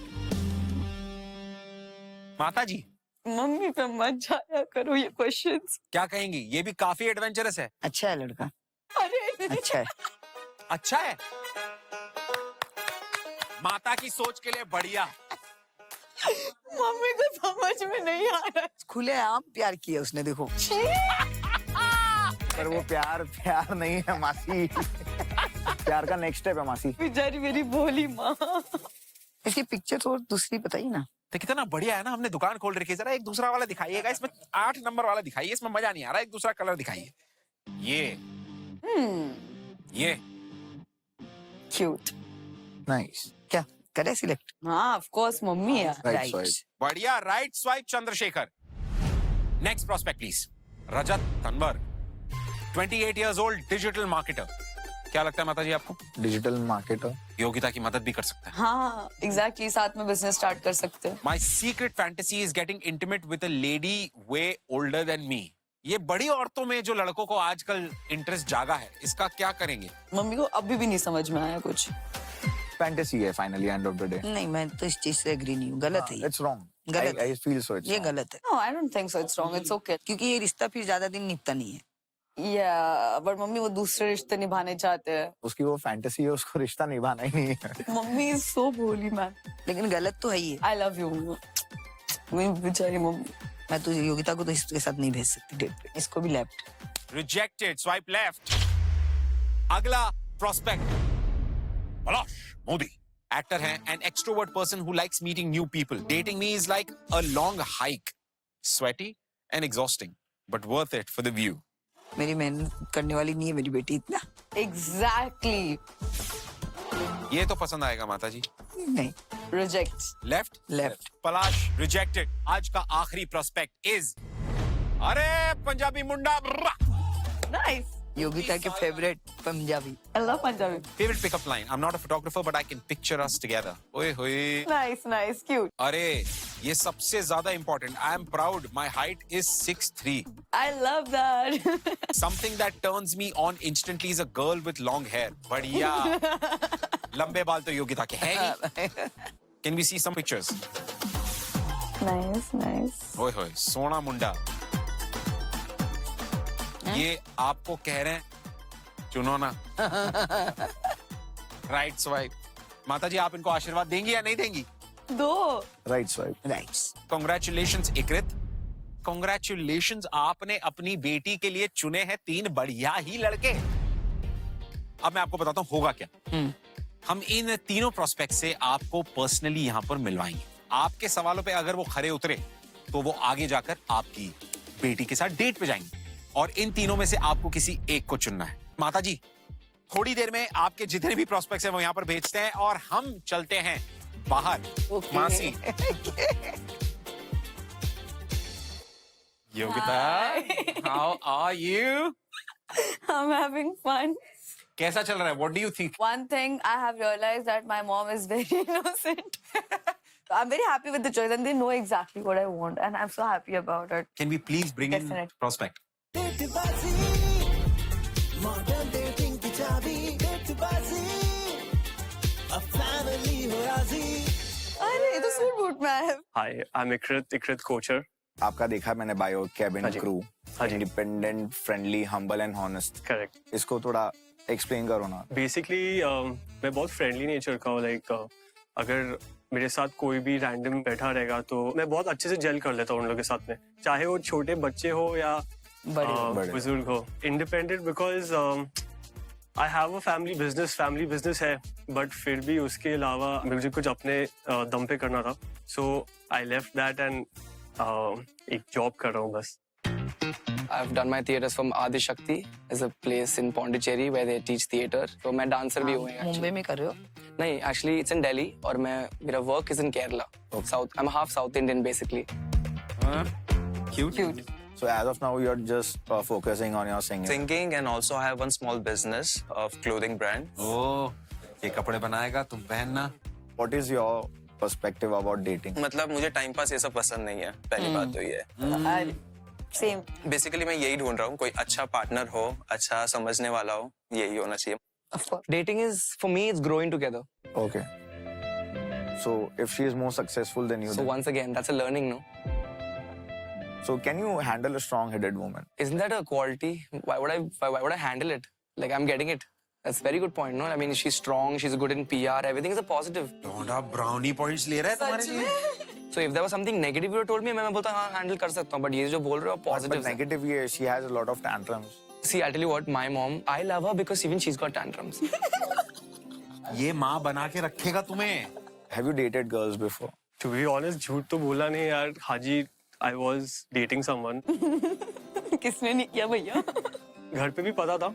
माता जी मम्मी पे मत जाया करो ये क्वेश्चंस. क्या कहेंगी? ये भी काफी एडवेंचरस है. अच्छा है लड़का. अरे अच्छा है. अच्छा है. माता की सोच के लिए बढ़िया. मम्मी को समझ में नहीं आ रहा. खुलेआम प्यार किया उसने, देखो. पर वो प्यार नहीं है मासी. प्यार का नेक्स्ट स्टेप है मासी. बेचारी मेरी भोली माँ. इसकी पिक्चर और दूसरी बताइए ना. तो कितना बढ़िया है ना. हमने दुकान खोल रखी है. जरा एक दूसरा वाला दिखाइएगा. इसमें 8 नंबर वाला दिखाइए. इसमें मजा नहीं आ रहा. एक दूसरा कलर दिखाइए. ये क्यूट. नाइस. क्या करे सिलेक्ट? हाँ ऑफ कोर्स मम्मी है. Right swipe. बढ़िया. Right swipe Chandrashekhar. Next prospect please. Rajat Tanwar 28 years old, digital marketer. क्या लगता है माता जी आपको? Digital marketer. योगिता की मदद भी कर सकता है. हाँ एग्जैक्टली. साथ में बिजनेस स्टार्ट कर सकते हैं. My secret fantasy is getting intimate with a lady way older than me. ये बड़ी औरतों में जो लड़कों को आजकल इंटरेस्ट जागा है, इसका क्या करेंगे? मम्मी को अभी भी नहीं समझ में आया कुछ. फैंटेसी है finally end of the day. नहीं, मैं तो इस चीज से एग्री नहीं हूँ. गलत है ये. It's wrong. गलत है. I feel so. ये गलत है. No, I don't think so. It's wrong. It's okay. क्योंकि ये रिश्ता फिर ज्यादा दिन निपटा नहीं है. Yeah, but मम्मी वो दूसरे रिश्ते निभाने चाहते हैं. उसकी वो फैंटेसी है, उसको रिश्ता निभाना ही नहीं है. मम्मी is so भोली मैन. लेकिन गलत तो है ही. I love you. मेरी बेचारी मम्मी. मैं तो योगिता को तो इसके साथ नहीं भेज सकती डेट पे. इसको भी लेफ्ट. Rejected. Swipe left. अगला prospect. पलाश मोदी. Actor है, an extrovert person who likes meeting new people. Dating me is like a long hike. Sweaty and exhausting, but worth it for the view. मेरी मेहनत करने वाली नहीं है मेरी बेटी इतना. Exactly. ये तो पसंद आएगा माता जी. नहीं. Reject. Left. Left. Palash rejected. आज का आखिरी प्रोस्पेक्ट इज अरे पंजाबी मुंडा. Nice. योगिता के favourite Punjabi. I love Punjabi. Favourite pickup line. I am not a photographer but I can picture us together. ओए होए. Nice, nice, cute. अरे ये सबसे ज्यादा important. I am proud my height is 6'3". I love that. Something that turns me on instantly is a girl with long hair. बढ़िया. लंबे बाल तो योगिता के हैं ही. Can we see some pictures? Nice, nice. ओए होए सोना मुंडा. ये आपको कह रहे हैं चुनो ना. Right swipe. माता जी आप इनको आशीर्वाद देंगी या नहीं देंगी? दो. Right swipe. Right. Congratulations Ikrit. Congratulations. आपने अपनी बेटी के लिए चुने हैं 3 बढ़िया ही लड़के. अब मैं आपको बताता हूँ होगा क्या. हम इन तीनों प्रोस्पेक्ट से आपको पर्सनली यहाँ पर मिलवाएंगे। आपके सवालों पे अगर वो खरे उतरे तो वो आगे जाकर आपकी बेटी के साथ डेट पे जाएंगे और इन तीनों में से आपको किसी एक को चुनना है। माता जी, थोड़ी देर में आपके जितने भी प्रोस्पेक्ट्स हैं वो यहाँ पर भेजते हैं और हम चलते हैं बाहर। मासी, Yogita, how are you? I'm having fun. कैसा चल रहा है? What do you think? One thing I have realized that my mom is very innocent. I'm very happy with the choice, and they know exactly what I want, and I'm so happy about it. Can we please bring in Definitely. prospect? Modern dating की चाबी डेटबाजी अब family हो राजी अरे ये तो suit boot में है। Hi, I'm Ikrit Kocher. आपका देखा मैंने बायो, कैबिन हाँ जी। क्रू, हाँ जी। Independent, friendly, humble and honest. Correct. इसको थोड़ा एक्सप्लेन करो ना। बेसिकली मैं बहुत फ्रेंडली नेचर का हूँ। लाइक अगर मेरे साथ कोई भी रैंडम बैठा रहेगा तो मैं बहुत अच्छे से जेल कर लेता हूँ उन लोगों के साथ में, चाहे वो छोटे बच्चे हो या बड़े बुजुर्ग हो। Independent because I have a family business है, बट फिर भी उसके अलावा मुझे कुछ अपने दम पे करना था, सो आई लेफ्ट दैट एंड एक जॉब कर रहा हूँ बस। I've done my theatres from Adi Shakti. Is a place in Pondicherry where they teach theatre. So मैं dancer भी हूँ actually. मुंबई में कर रहे हो? नहीं, actually it's in Delhi और मेरा work is in Kerala. South. I'm half South Indian basically. Cute. So as of now you're just focusing on your singing. Singing and also I have one small business of clothing brand. ओह, ये कपड़े बनाएगा, तुम पहनना। What is your perspective about dating? मतलब मुझे time pass ये सब पसंद नहीं है, पहली बात तो ये है। Same. बेसिकली मैं यही ढूंढ रहा हूँ, कोई अच्छा पार्टनर हो, अच्छा समझने वाला हो, यही होना चाहिए। Of course. Dating is for me it's growing together. Okay. So if she is more successful than you, So then, once again that's a learning, no? so can you handle a strong-headed woman? Isn't that a quality? Why would I handle it? Like I'm getting it. That's a very good point, no? I mean she's strong, she's good in PR, everything is a positive. Donda brownie points ले रहा है तुम्हारे लिए। So if there was something negative you told me, मैं बोलता हाँ handle कर सकता हूँ, but ये जो बोल रहे हो But positive है। negative ये, she has a lot of tantrums. See, I'll tell you what, my mom, I love her because even she's got tantrums. ये माँ बना के रखेगा तुम्हें। Have you dated girls before? To be honest, झूठ तो बोला नहीं यार हाजी, I was dating someone. किसने नहीं किया भैया? घर पे भी पता था,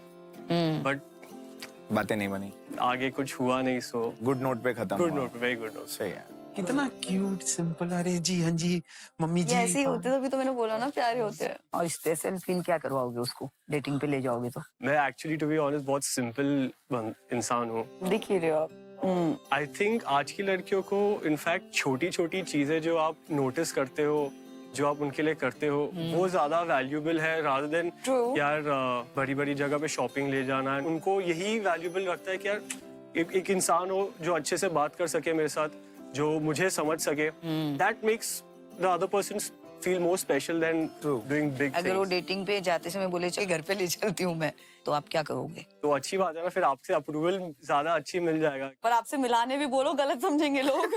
बट बातें नहीं बनी। आगे कुछ हुआ नहीं, सो गुड नोट पे खत्म गुड हुआ। Note, very good note. सही है। कितना क्यूट, सिंपल। अरे जी, हाँ जी, मम्मी ये जी। ऐसे ही होते, तभी तो मैंने बोला ना प्यारे होते हैं। और स्पेशल फील क्या करवाओगे उसको डेटिंग पे ले जाओगे तो? मैं एक्चुअली टू बी ऑनेस्ट बहुत सिंपल इंसान हूँ। दिख ही रहे हो आप। आई थिंक आज की लड़कियों को इनफैक्ट छोटी छोटी चीजें जो आप नोटिस करते हो, जो आप उनके लिए करते हो, वो ज्यादा वैल्यूबल है रादर देन True. यार बड़ी बड़ी जगह पे शॉपिंग ले जाना। उनको यही वैल्यूबल लगता है कि यार एक इंसान हो जो अच्छे से बात कर सके मेरे साथ, जो मुझे समझ सके। That makes the other person feel more special than doing big अगर वो थिंग्स। डेटिंग पे जाते समय बोले चल घर पे ले चलती हूँ मैं, तो आप क्या करोगे? तो अच्छी बात है ना, फिर आपसे अप्रूवल ज्यादा अच्छी मिल जाएगा। पर आपसे मिलाने भी बोलो, गलत समझेंगे लोग।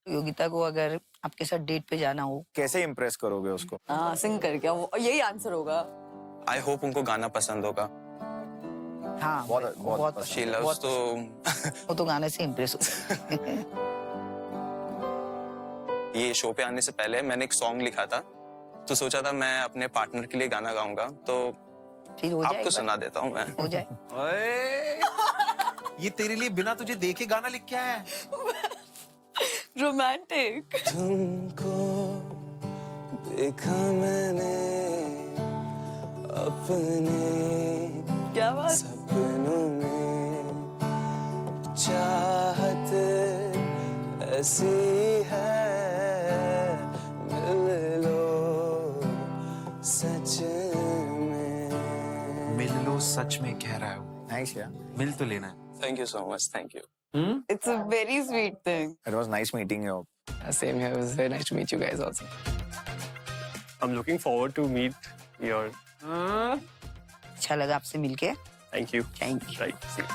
योगिता को अगर आपके साथ डेट पे जाना हो, कैसे इम्प्रेस करोगे उसको? हाँ, सिंग करके वो यही आंसर होगा। आई होप उनको गाना पसंद होगा। हाँ बहुत शी लव्स तो वो तो गाने से इम्प्रेस हो। ये शो पे आने से पहले मैंने एक सॉन्ग लिखा था, तो सोचा था मैं अपने पार्टनर के लिए गाना गाऊंगा, तो फिर हो जाए आपको सुना देता हूँ मैं। हो जाए। ओए, ये तेरे लिए बिना तुझे देखे गाना लिख के आया है। रोमांटिक। तुमको देखा मैंने अपने क्या बात? सपनों में, चाहत ऐसी है, मिल लो सच में। मिल लो सच में कह रहा है। नाइस यार। मिल तो लेना है। Thank you so much, thank you. It's a very sweet thing. It was nice meeting you. Same here. It was very nice to meet you guys also. I'm looking forward to meet your. अच्छा लगा आपसे मिलके। Thank you. Thank you. Right. See.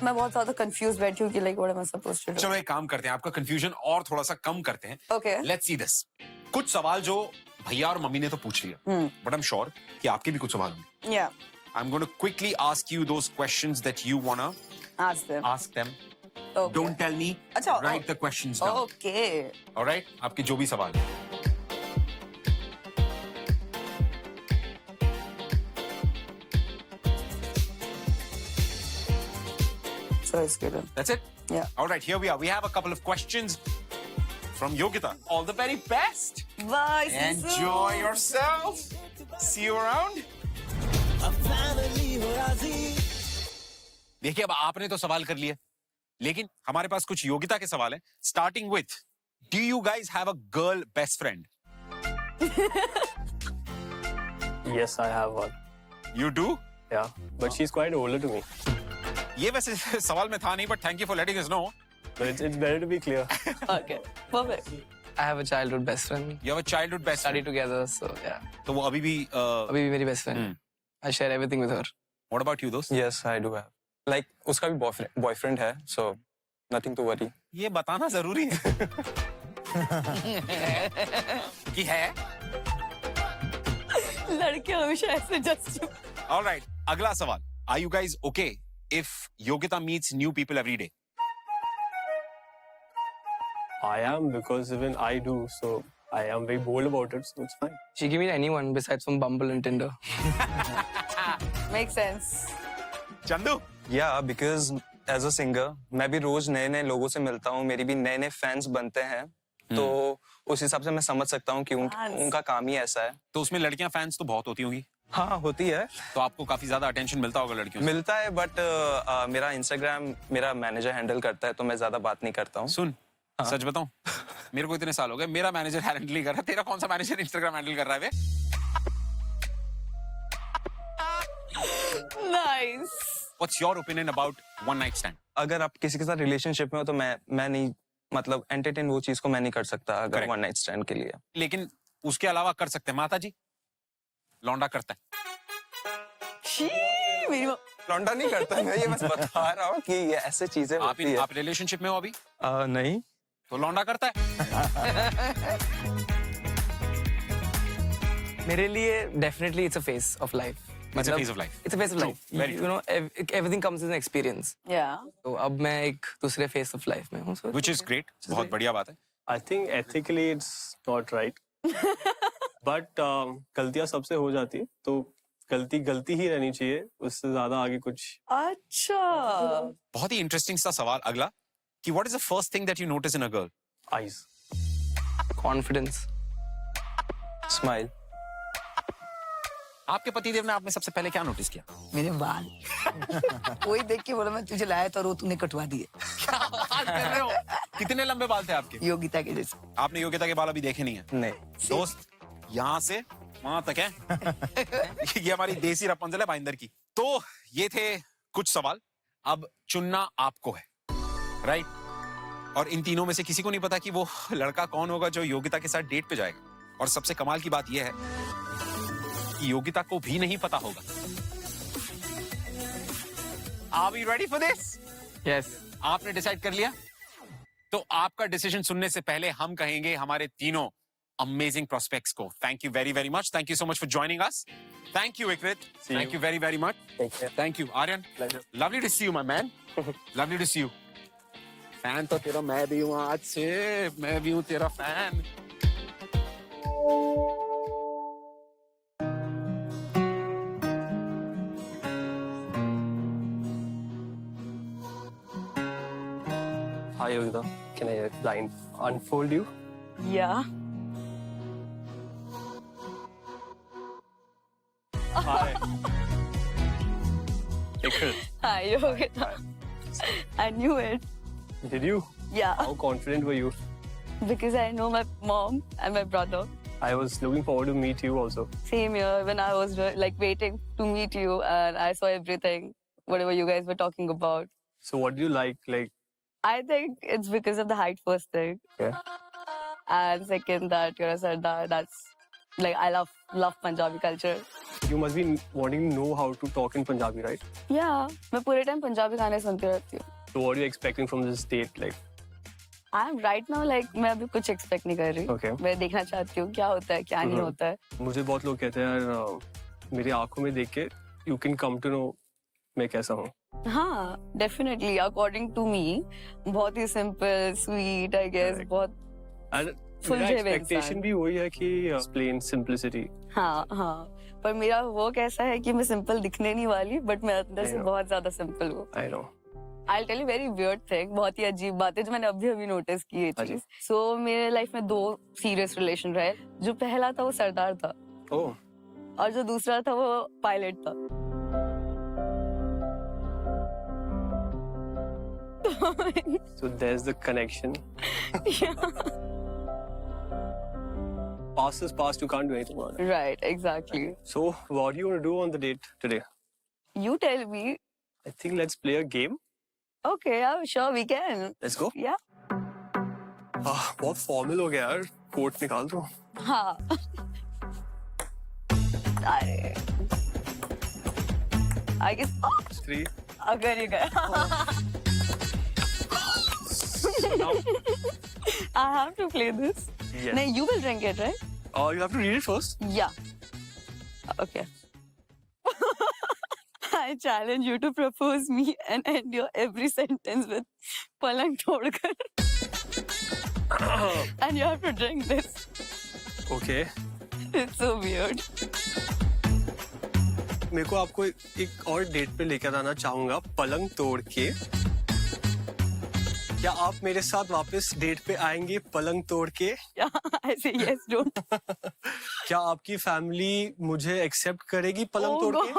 मैं बहुत ज्यादा confuse बैठी हूँ कि like what am I supposed to do. चलो एक काम करते हैं, आपका कंफ्यूजन और थोड़ा सा कम करते हैं। Okay. Let's see this. कुछ सवाल जो भैया और मम्मी ने तो पूछ लिया, बट आई एम श्योर कि आपके भी कुछ सवाल होंगे. Yeah. I'm going to quickly ask you those questions that you wanna Ask them. ask them. Okay. Don't tell me. अच्छा, Write the questions down. Okay. All right? आपके जो भी सवाल हैं. Choice given. That's it? Yeah. All right, here we are. We have a couple of questions from Yogita. All the very best. Bye. Enjoy yourself. See you around. A family हो राजी. देखिए अब आपने तो सवाल कर लिए, लेकिन हमारे पास कुछ योगिता के सवाल हैं. Starting with, do you guys have a girl best friend? Yes, I have one. You do? Yeah, but she's quite older to me. ये वैसे सवाल में था नहीं, but thank you for letting us know. But it's better to be clear. Okay. Perfect. I have a childhood best friend. You have a childhood best Study friend. together, so yeah. तो वो अभी भी अभी भी मेरी best friend. I share everything with her. What about you दोस्त? Yes, I do have. Like उसका भी boyfriend है, so nothing to worry. ये बताना जरूरी है कि है. लड़के हमेशा ऐसे just. All right, अगला सवाल. Are you guys okay if Yogita meets new people every day? I am, because even I do, so I am very bold about it, so it's fine. She can meet anyone besides from Bumble and Tinder. Makes sense. Chandu? Yeah, because as a singer, मैं भी रोज नए नए लोगों से मिलता हूँ, मेरी भी नए नए फैंस बनते हैं, तो उस हिसाब से मैं समझ सकता हूँ कि उनका काम ही ऐसा है. तो उसमें लड़कियां फैंस तो बहुत होती होंगी, हाँ होती है, तो आपको काफी ज्यादा अटेंशन मिलता होगा लड़कियों से. मिलता है, बट मेरा इंस्टाग्राम मेरा मैनेजर हैंडल करता है, तो मैं ज्यादा बात नहीं करता हूँ. सुन, सच बताऊं, मेरे को इतने साल हो गए, मेरा मैनेजर हैंडल नहीं कर रहा. तेरा कौन सा मैनेजर इंस्टाग्राम हैंडल कर रहा है बे? Nice. What's your opinion about one night stand? अगर आप किसी के साथ रिलेशनशिप में हो तो मैं नहीं, मतलब एंटरटेन वो चीज को मैं नहीं कर सकता अगर Correct. वन नाइट स्टैंड के लिए. लेकिन उसके अलावा कर सकते हैं. माता जी, लौंडा करता है. She. मेरी लौंडा नहीं करता, मैं ये बस बता रहा हूँ कि ये ऐसे चीजें होती है. आप रिलेशनशिप में हो अभी? नहीं. तो लौंडा करता है. मेरे लिए definitely it's a phase of life. It's a phase of life. It's a phase of True, life. very You know, everything comes as an experience. Yeah. तो अब मैं एक दूसरे phase of life में हूँ. So Which is great. बहुत बढ़िया बात है. I think ethically it's not right. But गलतियां सबसे हो जाती है, तो गलती गलती ही रहनी चाहिए, उससे ज्यादा आगे कुछ. अच्छा. बहुत ही इंटरेस्टिंग सा सवाल अगला, कि what is the first thing that you notice in a girl? Eyes. confidence. Smile. आपके पतिदेव ने आप में सबसे पहले क्या नोटिस किया? मेरे बाल. कोई देख के बोला मैं तुझे लाया था और वो तूने कटवा दिए. क्या बात कर रहे हो? कितने लंबे बाल थे आपके? योगिता के जैसे. आपने योगिता के बाल अभी देखे नहीं है? नहीं. दोस्त, यहाँ से वहां तक है. ये हमारी देसी रपुंज़ल है भाईंदर की. तो ये थे कुछ सवाल. अब चुनना आपको है, राइट? और इन तीनों में से किसी को नहीं पता कि वो लड़का कौन होगा जो योगिता के साथ डेट पे जाएगा. और सबसे कमाल की बात यह है कि योगिता को भी नहीं पता होगा. Are we ready for this? Yes. आपने डिसाइड कर लिया? तो आपका डिसीजन सुनने से पहले हम कहेंगे हमारे तीनों अमेजिंग प्रोस्पेक्ट्स को thank you very very much. Thank you so much for joining us. Thank you Vikrit. Thank you very very much. Thank you Aryan. Lovely to see you my man. Lovely to see you. Fan तो तेरा मैं भी हूँ आज से. मैं भी हूँ तेरा fan. Hi Yogita, can I blind unfold you? Yeah. Hi. Nikhil, Hi, Yogita. I knew it. did you? Yeah. How confident were you? Because I know my mom and my brother. I was looking forward to meet you also. Same here when I was like waiting to meet you and I saw everything, whatever you guys were talking about. So what do you like? Like, I think it's because of the height first thing. yeah. And second that you're a Sardar. That's like I love Punjabi culture. You must be wanting to know how to talk in Punjabi, right? Yeah, मैं पूरे time Punjabi गाने सुनती रहती हूँ. So what are you expecting from this date? Like, I'm right now like मैं अभी कुछ expect नहीं कर रही. Okay. मैं देखना चाहती हूँ क्या होता है क्या नहीं होता है. मुझे बहुत लोग कहते हैं यार मेरी आंखों में देख के you can come to know मैं कैसा हूँ. हाँ, definitely according to me बहुत ही simple, sweet I guess Correct. बहुत And Full मेरा जेब expectation इंसान. भी वही है कि plain simplicity. हाँ. पर मेरा वो कैसा है कि मैं simple दिखने नहीं वाली but मैं अंदर I से know. बहुत ज़्यादा simple हूँ. I know. I'll tell you very weird thing, बहुत ही अजीब बात है जो मैंने अभी नोटिस की ये चीज. So मेरे लाइफ में 2 serious relation रहे. जो पहला था वो सरदार था Oh. और जो दूसरा था वो पायलट था. So there's the connection. Past is past. You can't do anything about it. Right, exactly. So what do you want to do on the date today? You tell me. I think let's play a game. Okay, yeah, sure we can. Let's go. Yeah. बहुत formal हो गया यार. Coat निकाल दो. हाँ. अरे. I guess. Oh, 3. अगर ये गया. Now. I have to play this. Yes. No, you will drink it, right? Oh, you have to read it first. Yeah. Okay. I challenge you to propose me and end your every sentence with palang todkar. And you have to drink this. Okay. It's so weird. मेरे को आपको एक और date पे लेकर आना चाहूंगा पलंग तोड़ के. क्या आप मेरे साथ वापस डेट पे आएंगे पलंग तोड़ के? Yeah, I say yes, don't. क्या आपकी फैमिली मुझे एक्सेप्ट करेगी पलंग तोड़ के?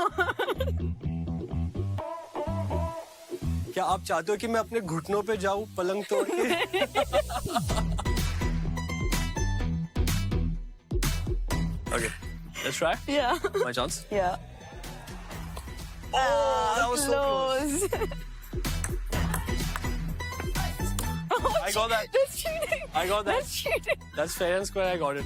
क्या आप चाहते हो कि मैं अपने घुटनों पे जाऊं पलंग तोड़ के? Okay, let's try. Yeah. My chance. Yeah. Oh, that was so close. I got that. That's cheating. I got that. That's cheating. That's fair and square. I got it.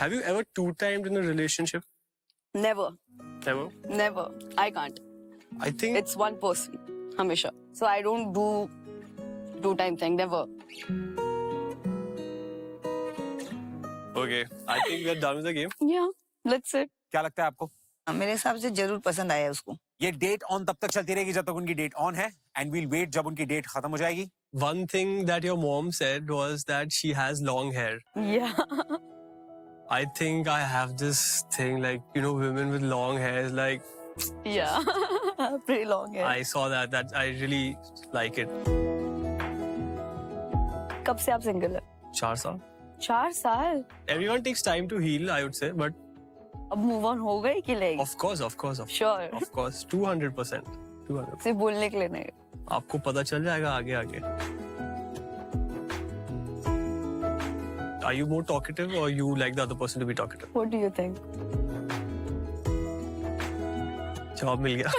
Have you ever two-timed in a relationship? Never. Never. Never. I can't. I think It's one person. Hamisha. So I don't do two-time thing. Never. Okay. I think we are done with the game. Yeah. That's it. क्या लगता है आपको? मेरे हिसाब से जरूर पसंद आया उसको. ये डेट ऑन तब तक चलती रहेगी जब तक उनकी डेट ऑन है एंड वील वेट जब उनकी डेट खत्म हो जाएगी. One thing that your mom said was that she has long hair. Yeah. I think I have this thing like, you know, women with long hair is like, Yeah. Pretty long hair. I saw that I really like it. कब से आप single है? 4 साल. 4 साल. Everyone takes time to heal, I would say, but अब move on हो गई कि नहीं? of course, Sure. 200%. 200%. सिर्फ बोलने के लिए नहीं. आपको पता चल जाएगा आगे आगे. Are you more talkative or you like the other person to be talkative? What do you think? जवाब मिल गया.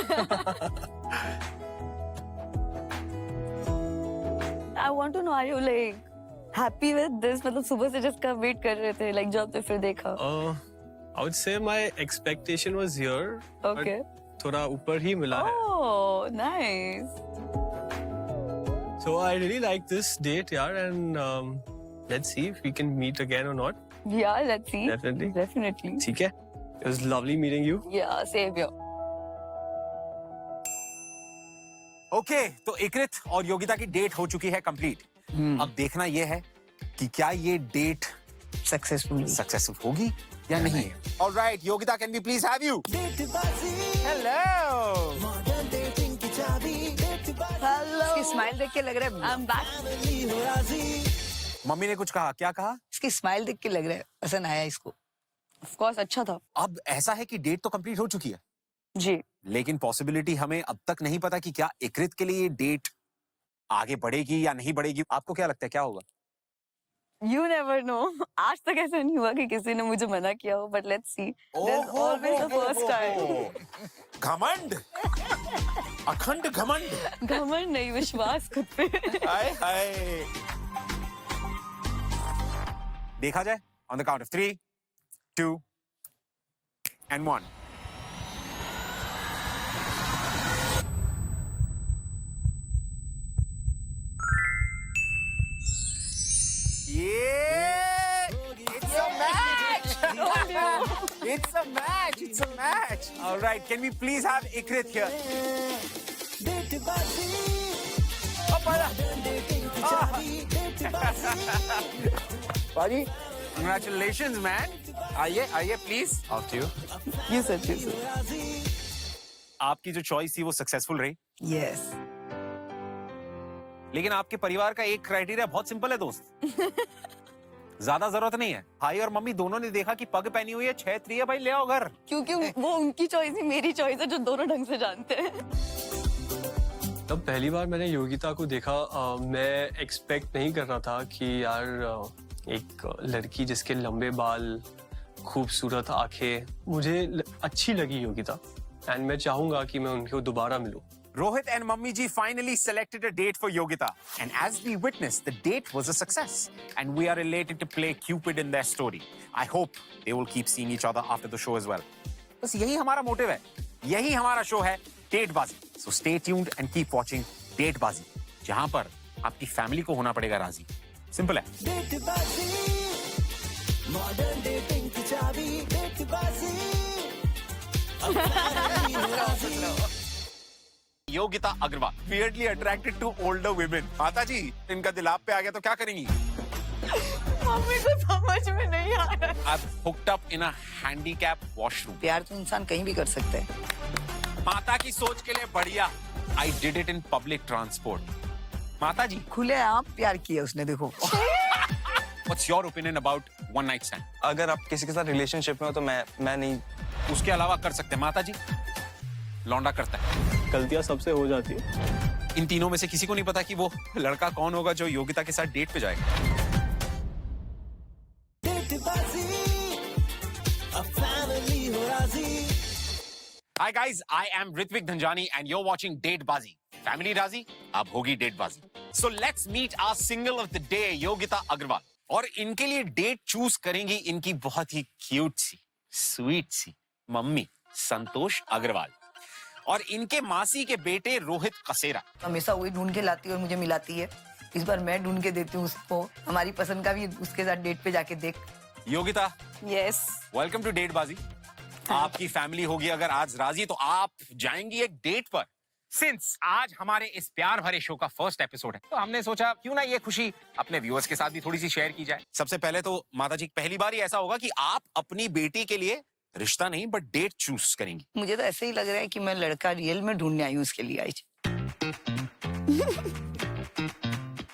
I want to know, are you like happy with this? मतलब सुबह से जिसका वेट कर रहे थे, like जब तो फिर देखा. I would say my expectation was here. Okay. but थोड़ा ऊपर ही मिला है. Oh, nice. So I really like this date, yeah, and let's see if we can meet again or not. Yeah, let's see. Definitely. Definitely. ठीक है. It was lovely meeting you. Yeah, same here. Okay तो इकृत और योगिता की date हो चुकी है complete. अब देखना ये है कि क्या ये डेट सक्सेसफुल. सक्सेसफुल होगी या नहीं. Alright Yogita, can we please have you? डेटबाजी हेलो. मॉडर्न डेटिंग की चाबी डेटबाजी Hello. इसकी स्माइल देख के लग रहा है. I'm back. फैमिली हो राजी. मम्मी ने कुछ कहा? क्या कहा? इसकी स्माइल देख के लग रहा है पसंद आया इसको. Of course, अच्छा था. अब ऐसा है कि डेट तो कंप्लीट हो चुकी है, जी. लेकिन पॉसिबिलिटी हमें अब तक नहीं पता कि क्या इकृत के लिए डेट आगे बढ़ेगी या नहीं बढ़ेगी. आपको क्या लगता है क्या होगा? You never know. आज तक ऐसा नहीं हुआ कि किसी ने मुझे मना किया हो, but let's see. There's always the first time. घमंड, अखंड घमंड. घमंड नहीं, विश्वास खुद पे. हाय हाय. देखा जाए on the count of 3, 2 and 1. Yeah! It's a match! It's a match! It's a match! All right, can we please have Ikrit here? डेटबाजी Oh, brother. Dating की चाबी डेटबाजी Buddy, congratulations, man. आइए, please. After you. You said. आपकी जो choice थी वो successful रही, Yes. लेकिन आपके परिवार का एक क्राइटेरिया बहुत सिंपल है दोस्त. ज्यादा जरूरत नहीं है. भाई और मम्मी दोनों ने देखा कि पग पहनी हुई है, 6-3 है, भाई ले आओ घर. क्योंकि वो उनकी चॉइस ही मेरी चॉइस है, जो दोनों ढंग से जानते हैं. तब पहली बार मैंने योगिता को देखा, मैं एक्सपेक्ट नहीं कर रहा था कि यार एक लड़की जिसके लंबे बाल, खूबसूरत आंखें, मुझे अच्छी लगी योगिता, एंड मैं चाहूंगा कि मैं उनको दोबारा मिलूं. Rohit and Mummy Ji finally selected a date for Yogita. And as we witnessed, the date was a success. And we are elated to play Cupid in their story. I hope they will keep seeing each other after the show as well. बस यही हमारा motive है. यही हमारा show है, डेटबाजी. So stay tuned and keep watching डेटबाजी, जहां पर आपकी फैमिली को होना पड़ेगा राजी. सिंपल है. डेटबाजी मॉडर्न डेटिंग की चाबी डेटबाजी Yogita Agarwal, weirdly attracted to older women. माता जी, इनका दिल आप पे आ गया तो क्या करेंगी? मम्मी को समझ में नहीं आ रहा. I've hooked up in a handicap washroom. प्यार तो इंसान कहीं भी कर सकता है. माता की सोच के लिए बढ़िया. I did it in public transport. माता जी, खुले आप प्यार किया उसने, देखो. what's your opinion about one night stand? अगर आप किसी के साथ रिलेशनशिप में हो तो मैं नहीं. उसके अलावा कर सकते हैं. माता जी, लौंडा करता है. गलतियां सबसे हो जाती है. इन तीनों में से किसी को नहीं पता कि वो लड़का कौन होगा जो योगिता के साथ डेट पे जाएगा. डेटबाजी अब फैमिली हो राजी. Hi guys, I am Ritvik Dhanjani and you're watching Datebazi. Family Razi, अब होगी Datebazi. So let's meet our single of the day, Yogita Agrawal. और इनके लिए डेट चूज करेंगी इनकी बहुत ही क्यूट सी, स्वीट सी मम्मी संतोष अग्रवाल और इनके मासी के बेटे रोहित कसेरा. हमेशा वही ढूंढ के लाती है और मुझे मिलाती है. इस बार मैं ढूंढ के देती हूँ उसको. हमारी पसंद का भी उसके साथ डेट पे जाके देख. योगिता, Yes. वेलकम टू डेटबाजी. आपकी फैमिली होगी अगर आज राजी तो आप जाएंगी एक डेट पर. सिंस आज हमारे इस प्यार भरे शो का फर्स्ट एपिसोड है तो हमने सोचा क्यों ना ये खुशी अपने व्यूअर्स के साथ भी थोड़ी सी शेयर की जाए. सबसे पहले तो माता जी, पहली बार ही ऐसा होगा कि आप अपनी बेटी के लिए रिश्ता नहीं बट डेट चूज करेंगी. मुझे तो ऐसे ही लग रहा है कि मैं लड़का रियल में ढूंढने आई हूँ उसके लिए. आई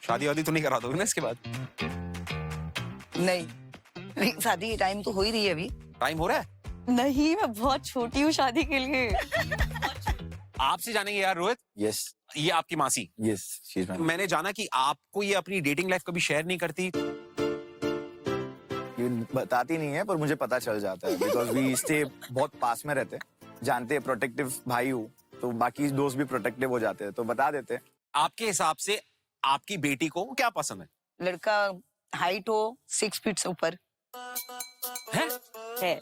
शादी वादी तो नहीं करा दोगे ना इसके बाद? नहीं, लेकिन शादी की टाइम तो हो ही रही है अभी. टाइम हो रहा है. नहीं, मैं बहुत छोटी हूँ शादी के लिए. आपसे जानेंगे यार रोहित. यस ये आपकी मासी. Yes she is my. मैंने जाना कि आपको ये अपनी डेटिंग लाइफ कभी शेयर नहीं करती. ये बताती नहीं है पर मुझे पता चल जाता है बिकॉज वी स्टे बहुत पास में रहते हैं. जानते हैं प्रोटेक्टिव भाई हूँ तो बाकी दोस्त भी प्रोटेक्टिव हो जाते हैं तो बता देते हैं. आपके हिसाब से आपकी बेटी को क्या पसंद है? लड़का हाइट हो 6 फीट से ऊपर. हैं? है.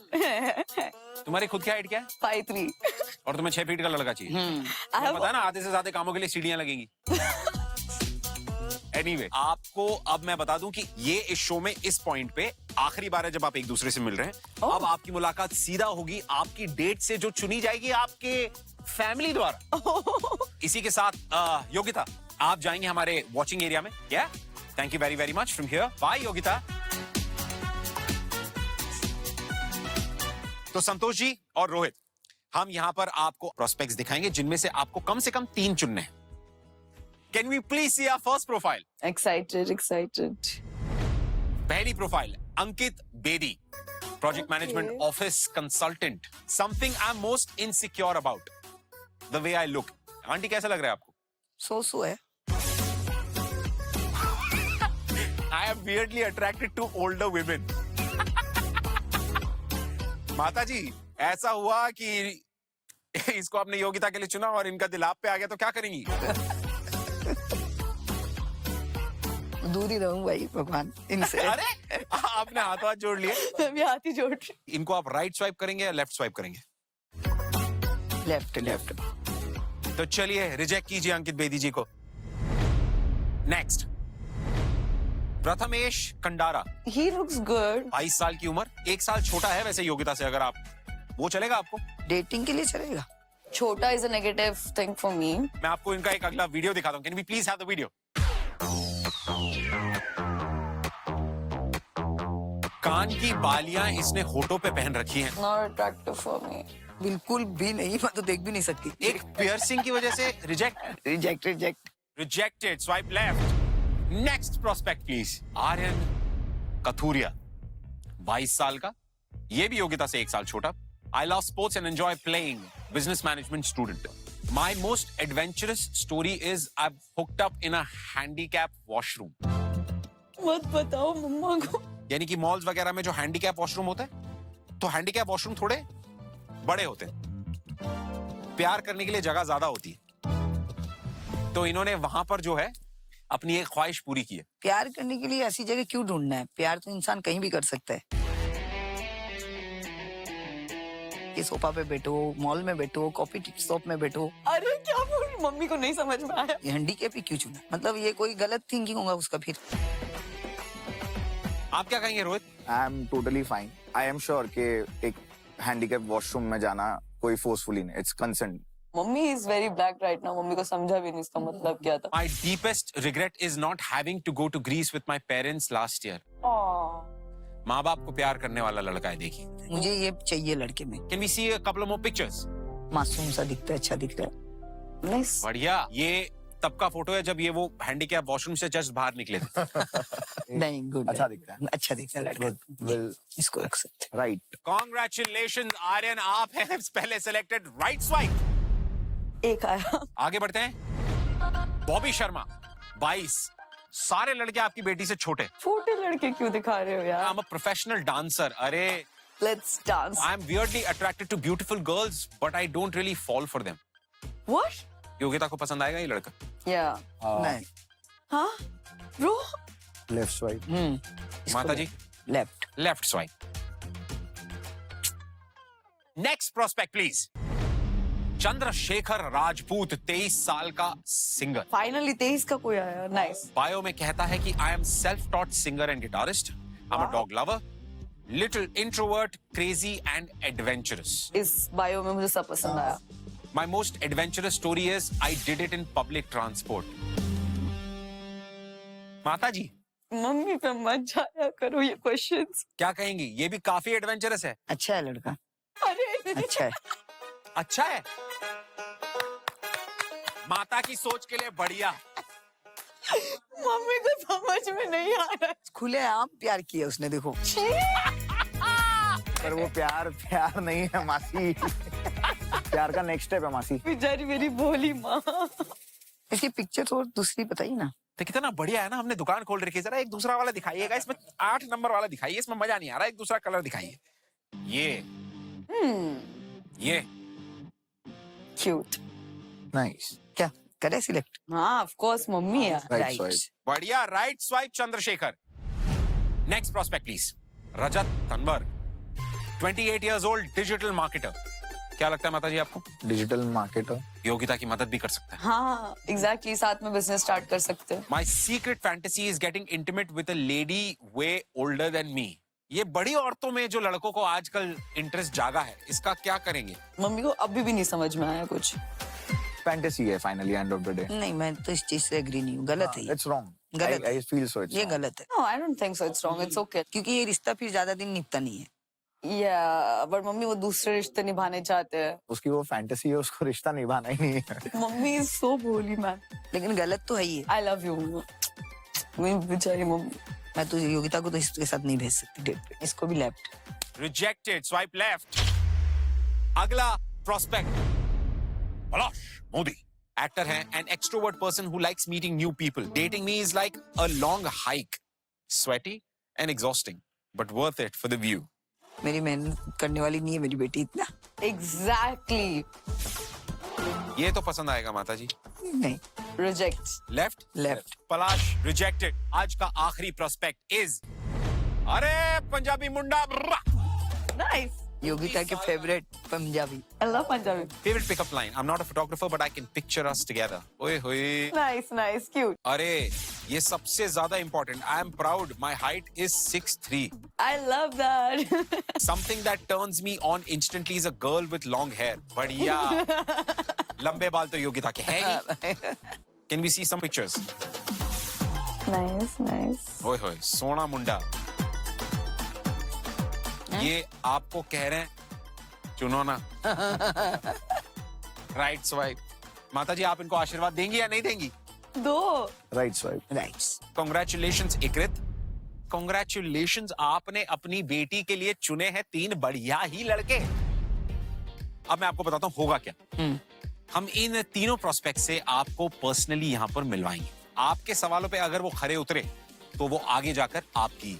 तुम्हारी खुद की हाइट क्या है? 5'3". और तुम्हें 6 फीट का लड़का चाहिए? I have- पता है ना, आधे से ज्यादा कामों के लिए सीढ़ियां लगेंगी. Anyway, आपको अब मैं बता दूं कि ये इस शो में इस पॉइंट पे आखिरी बार है जब आप एक दूसरे से मिल रहे हैं. अब आपकी मुलाकात सीधा होगी आपकी डेट से जो चुनी जाएगी आपके फैमिली द्वारा. इसी के साथ योगिता, आप जाएंगे हमारे वॉचिंग एरिया में. क्या? Thank you very very much. From here, bye Yogita. तो संतोष जी और रोहित, हम यहाँ पर आपको प्रोस्पेक्ट्स दिखाएंगे जिनमें से आपको कम से कम 3 चुनने हैं. Can we please see our first profile? Excited. पहली profile, Ankit Bedi, project management office consultant. Something I am most insecure about, the way I look. Aunty कैसा लग रहा है आपको? सो है. I am weirdly attracted to older women. माता जी, ऐसा हुआ कि इसको आपने योगिता के लिए चुना और इनका दिल आप पे आ गया तो क्या करेंगी? दूर ही रहूं भाई भगवान इनसे. अरे आपने हाथ जोड़ लिए. मैं भी हाथ ही जोड़ रही. इनको आप राइट स्वाइप करेंगे या लेफ्ट स्वाइप करेंगे? लेफ्ट. तो चलिए रिजेक्ट कीजिए अंकित बेदी जी को. Next, Prathamesh Kandara, He looks good. 22 साल की उम्र, 1 साल छोटा है वैसे योगिता से। अगर आप वो चलेगा आपको? डेटिंग के लिए चलेगा। Chota is a negative thing for me. मैं आपको इनका एक अगला वीडियो दिखाता हूँ। Can we please have the video? कान की बालियां इसने होठों पे पहन रखी हैं। Not attractive for me. बिल्कुल भी नहीं, मैं तो देख भी नहीं सकती। एक पियर्सिंग की वजह से rejected, swipe left. Next prospect please. Aryan Kathuria, 22 साल का, ये भी योगिता से 1 साल छोटा। I love sports and enjoy playing. Business management student. My most adventurous story is I've hooked up in a handicap washroom. मत बताओ मम्मा को। यानी कि मॉल्स वगैरह में जो हैंडीकैप वॉशरूम होता है, तो हैंडीकैप वॉशरूम थोड़े बड़े होते हैं, प्यार करने के लिए जगह ज्यादा होती है। तो इन्होंने वहां पर जो है अपनी एक ख्वाहिश पूरी की है। प्यार करने के लिए ऐसी जगह क्यों ढूंढना है? प्यार तो इंसान कहीं भी कर सकता है। ये सोफा पे बैठो, मॉल में बैठो, कॉफी शॉप में बैठो। अरे क्या बोल रही? मम्मी को नहीं समझ में आया। ये हैंडीकैप ही क्यों चुना? मतलब ये कोई गलत थिंकिंग होगा उसका फिर। आप क्या कहेंगे Rohit? I am totally fine. I am sure कि एक हैंडीकैप वॉशरूम में जाना कोई फोर्सफुली नहीं, it's consent. Mummy is very black right now. Mummy को समझा भी नहीं इसका मतलब क्या था। My deepest regret is not having to go to Greece with my parents last year. माँ बाप को प्यार करने वाला लड़का है, देखिए। मुझे ये चाहिए लड़के में। Can we see a couple of more pictures? मासूम सा दिखता है, अच्छा दिख रहा है। Nice. बढ़िया। ये तब का फोटो है जब ये वो हैंडीकैप वॉशरूम से जस्ट बाहर निकले थे। नहीं, गुड। अच्छा दिखता है। अच्छा दिखता है लड़का। Well, इसको एक्सेप्ट। राइट। Congratulations आर्यन, आप हैं पहले सेलेक्टेड राइट स्वाइप। एक आया। आगे बढ़ते हैं। बॉबी शर्मा, 22, सारे लड़के आपकी बेटी से छोटे। छोटे लड़के क्यों दिखा रहे हो यार? I'm a professional dancer. अरे Let's dance. I'm weirdly attracted to beautiful girls, but I don't really fall for them. What? Yogita को पसंद आएगा ये लड़का? Yeah. नहीं। हाँ? Bro? Left swipe. माता जी? Left. Left swipe. Next prospect please. Chandrashekhar Rajput, 23 साल का सिंगर। Finally 23 का कोई आया। Nice. बायो में कहता है कि I am self taught singer and guitarist, I am a dog lover, little introvert, crazy and adventurous. इस बायो में मुझे सब पसंद आया। My most adventurous story is I did it in public transport. माता जी, मम्मी पे मत जाया करो ये क्वेश्चंस। क्या कहेंगी? ये भी काफी एडवेंचरस है। अच्छा है लड़का। अरे अच्छा है। अच्छा है। माता की सोच के लिए बढ़िया। मम्मी को समझ में नहीं आ रहा। खुलेआम प्यार किया उसने, देखो। पर वो प्यार नहीं है मासी। प्यार का नेक्स्ट स्टेप है मासी। बेचारी मेरी भोली माँ। इसकी पिक्चर और दूसरी बताइए ना। तो कितना बढ़िया है ना, हमने दुकान खोल रखी है। जरा एक दूसरा वाला दिखाइएगा, इसमें 8 नंबर वाला दिखाइए, इसमें मजा नहीं आ रहा। एक दूसरा कलर दिखाइए। ये क्यूट। नाइस। क्या करे सिलेक्ट? हाँ ऑफ कोर्स मम्मी है। Right swipe. बढ़िया, right swipe Chandrashekhar. Next prospect please. Rajat Tanwar, 28 years old, digital marketer. क्या लगता है माता जी आपको? Digital marketer. योगिता की मदद भी कर सकता है। हाँ एग्जैक्टली, साथ में बिजनेस स्टार्ट कर सकते हैं। My secret fantasy is getting intimate with a lady way older than me. ये बड़ी औरतों में जो लड़कों को आजकल इंटरेस्ट जागा है, इसका क्या करेंगे? मम्मी को अभी भी नहीं समझ में आया कुछ। फैंटेसी है finally, end of the day. नहीं, मैं तो इस चीज से एग्री नहीं हूँ। गलत है ये। It's wrong. गलत है। आई फील सो इट्स ये गलत है, No, I don't think so. It's wrong. It's okay. क्योंकि ये रिश्ता फिर ज्यादा दिन निपटा नहीं है। Yeah, but मम्मी वो दूसरे रिश्ते निभाने चाहते हैं। उसकी वो फैंटेसी है, उसको रिश्ता निभाना ही नहीं है। मम्मी is so भोली मैन। लेकिन गलत तो है ही। I love you. मेरी बेचारी मम्मी। मैं तो योगिता को तो इसके साथ नहीं भेज सकती डेट पे। इसको भी लेफ्ट। Rejected, swipe left. अगला prospect. पलाश मोदी, एक्टर है, an extrovert person who likes meeting new people. Dating me is like a long hike. Sweaty and exhausting, but worth it for the view. मेरी मेहनत करने वाली नहीं है मेरी बेटी इतना। Exactly. ये तो पसंद आएगा माता जी। नहीं, Reject. Left left. Palash rejected. आज का आखिरी प्रोस्पेक्ट इज, अरे पंजाबी मुंडा। Nice. योगिता के favourite Punjabi. I love Punjabi. Favorite pickup line. I'm not a photographer, but I can picture us together. ओए होए। Nice, nice, cute. अरे ये सबसे ज्यादा important. I am proud. My height is 6'3". I love that. Something that turns me on instantly is a girl with long hair. बढ़िया. लंबे बाल तो योगिता के हैं ही. Can we see some pictures? Nice, nice. ओए होए, सोना मुंडा. ये आपको कह रहे हैं, चुनो ना. Right swipe. माता जी, आप इनको आशीर्वाद देंगी या नहीं देंगी? दो. Right swipe. Congratulations इकृत. Congratulations, आपने अपनी बेटी के लिए चुने हैं 3 बढ़िया ही लड़के. अब मैं आपको बताता हूँ होगा क्या. हम इन तीनों प्रोस्पेक्ट से आपको पर्सनली यहाँ पर मिलवाएंगे. आपके सवालों पे अगर वो खरे उतरे तो वो आगे जाकर आपकी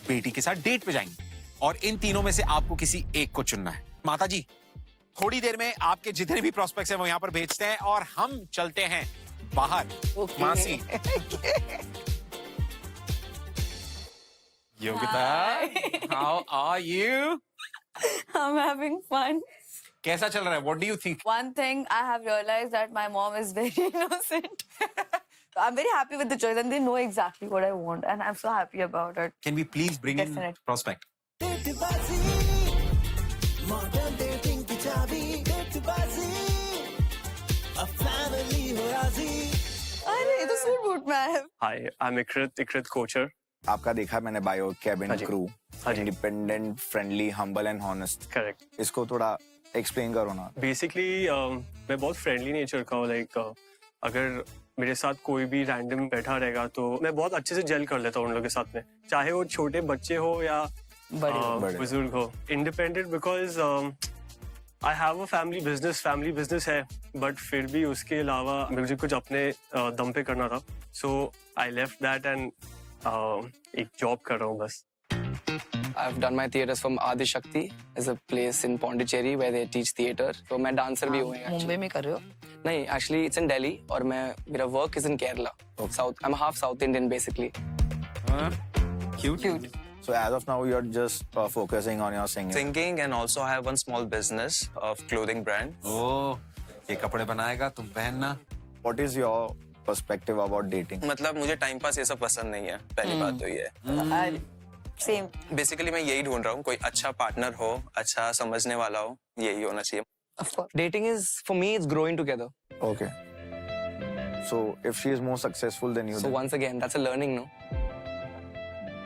बेटी के साथ डेट पे जाएंगे. और इन तीनों में से आपको किसी एक को चुनना है. माता जी, थोड़ी देर में आपके जितने भी प्रोस्पेक्ट्स हैं वो यहाँ पर भेजते हैं और हम चलते हैं बाहर. मासी. Yogita, how are you? I'm having fun. कैसा चल रहा है? What do you think? One thing I have realized that my mom is very innocent. I'm very happy with the choice and they know exactly what I want and I'm so happy about it. Can we please bring in Definitely. prospect? डेटबाजी modern dating की चाबी डेटबाजी अब family हो राजी अरे ये तो suit boot में है. Hi, I'm Ikrit Kocher. आपका देखा मैंने बायो. कैबिन हाँ जी. क्रू, हाँ जी. Independent, friendly, humble and honest. Correct. इसको थोड़ा एक्सप्लेन करो ना. बेसिकली मैं बहुत फ्रेंडली नेचर का हूँ. लाइक अगर मेरे साथ कोई भी रैंडम बैठा रहेगा तो मैं बहुत अच्छे से जेल कर लेता हूँ उन लोगों के साथ में, चाहे वो छोटे बच्चे हो या बड़े. बुजुर्ग हो. Independent because I have a family business है, बट फिर भी उसके अलावा मुझे कुछ अपने दम पे करना था. सो आई लेफ्ट दैट एंड एक जॉब कर रहा हूँ बस. I've done my theatres from Adi Shakti. Is a place in Pondicherry where they teach theatre. So मैं dancer भी हूँ actually. मुंबई में कर रहे हो? नहीं, actually it's in Delhi और मेरा work is in Kerala. South. I'm half South Indian basically. Cute. So as of now you're just focusing on your singing. Singing and also I have one small business of clothing brand. Oh, ये कपड़े बनाएगा तुम पहनना. What is your perspective about dating? मतलब मुझे time pass ये सब पसंद नहीं है. पहली बात तो ये है. Same. बेसिकली मैं यही ढूंढ रहा हूँ, कोई अच्छा पार्टनर हो, अच्छा समझने वाला हो, यही होना चाहिए. Of course. Dating is for me it's growing together. Okay. So if she is more successful than you, So then, once again that's a learning, no?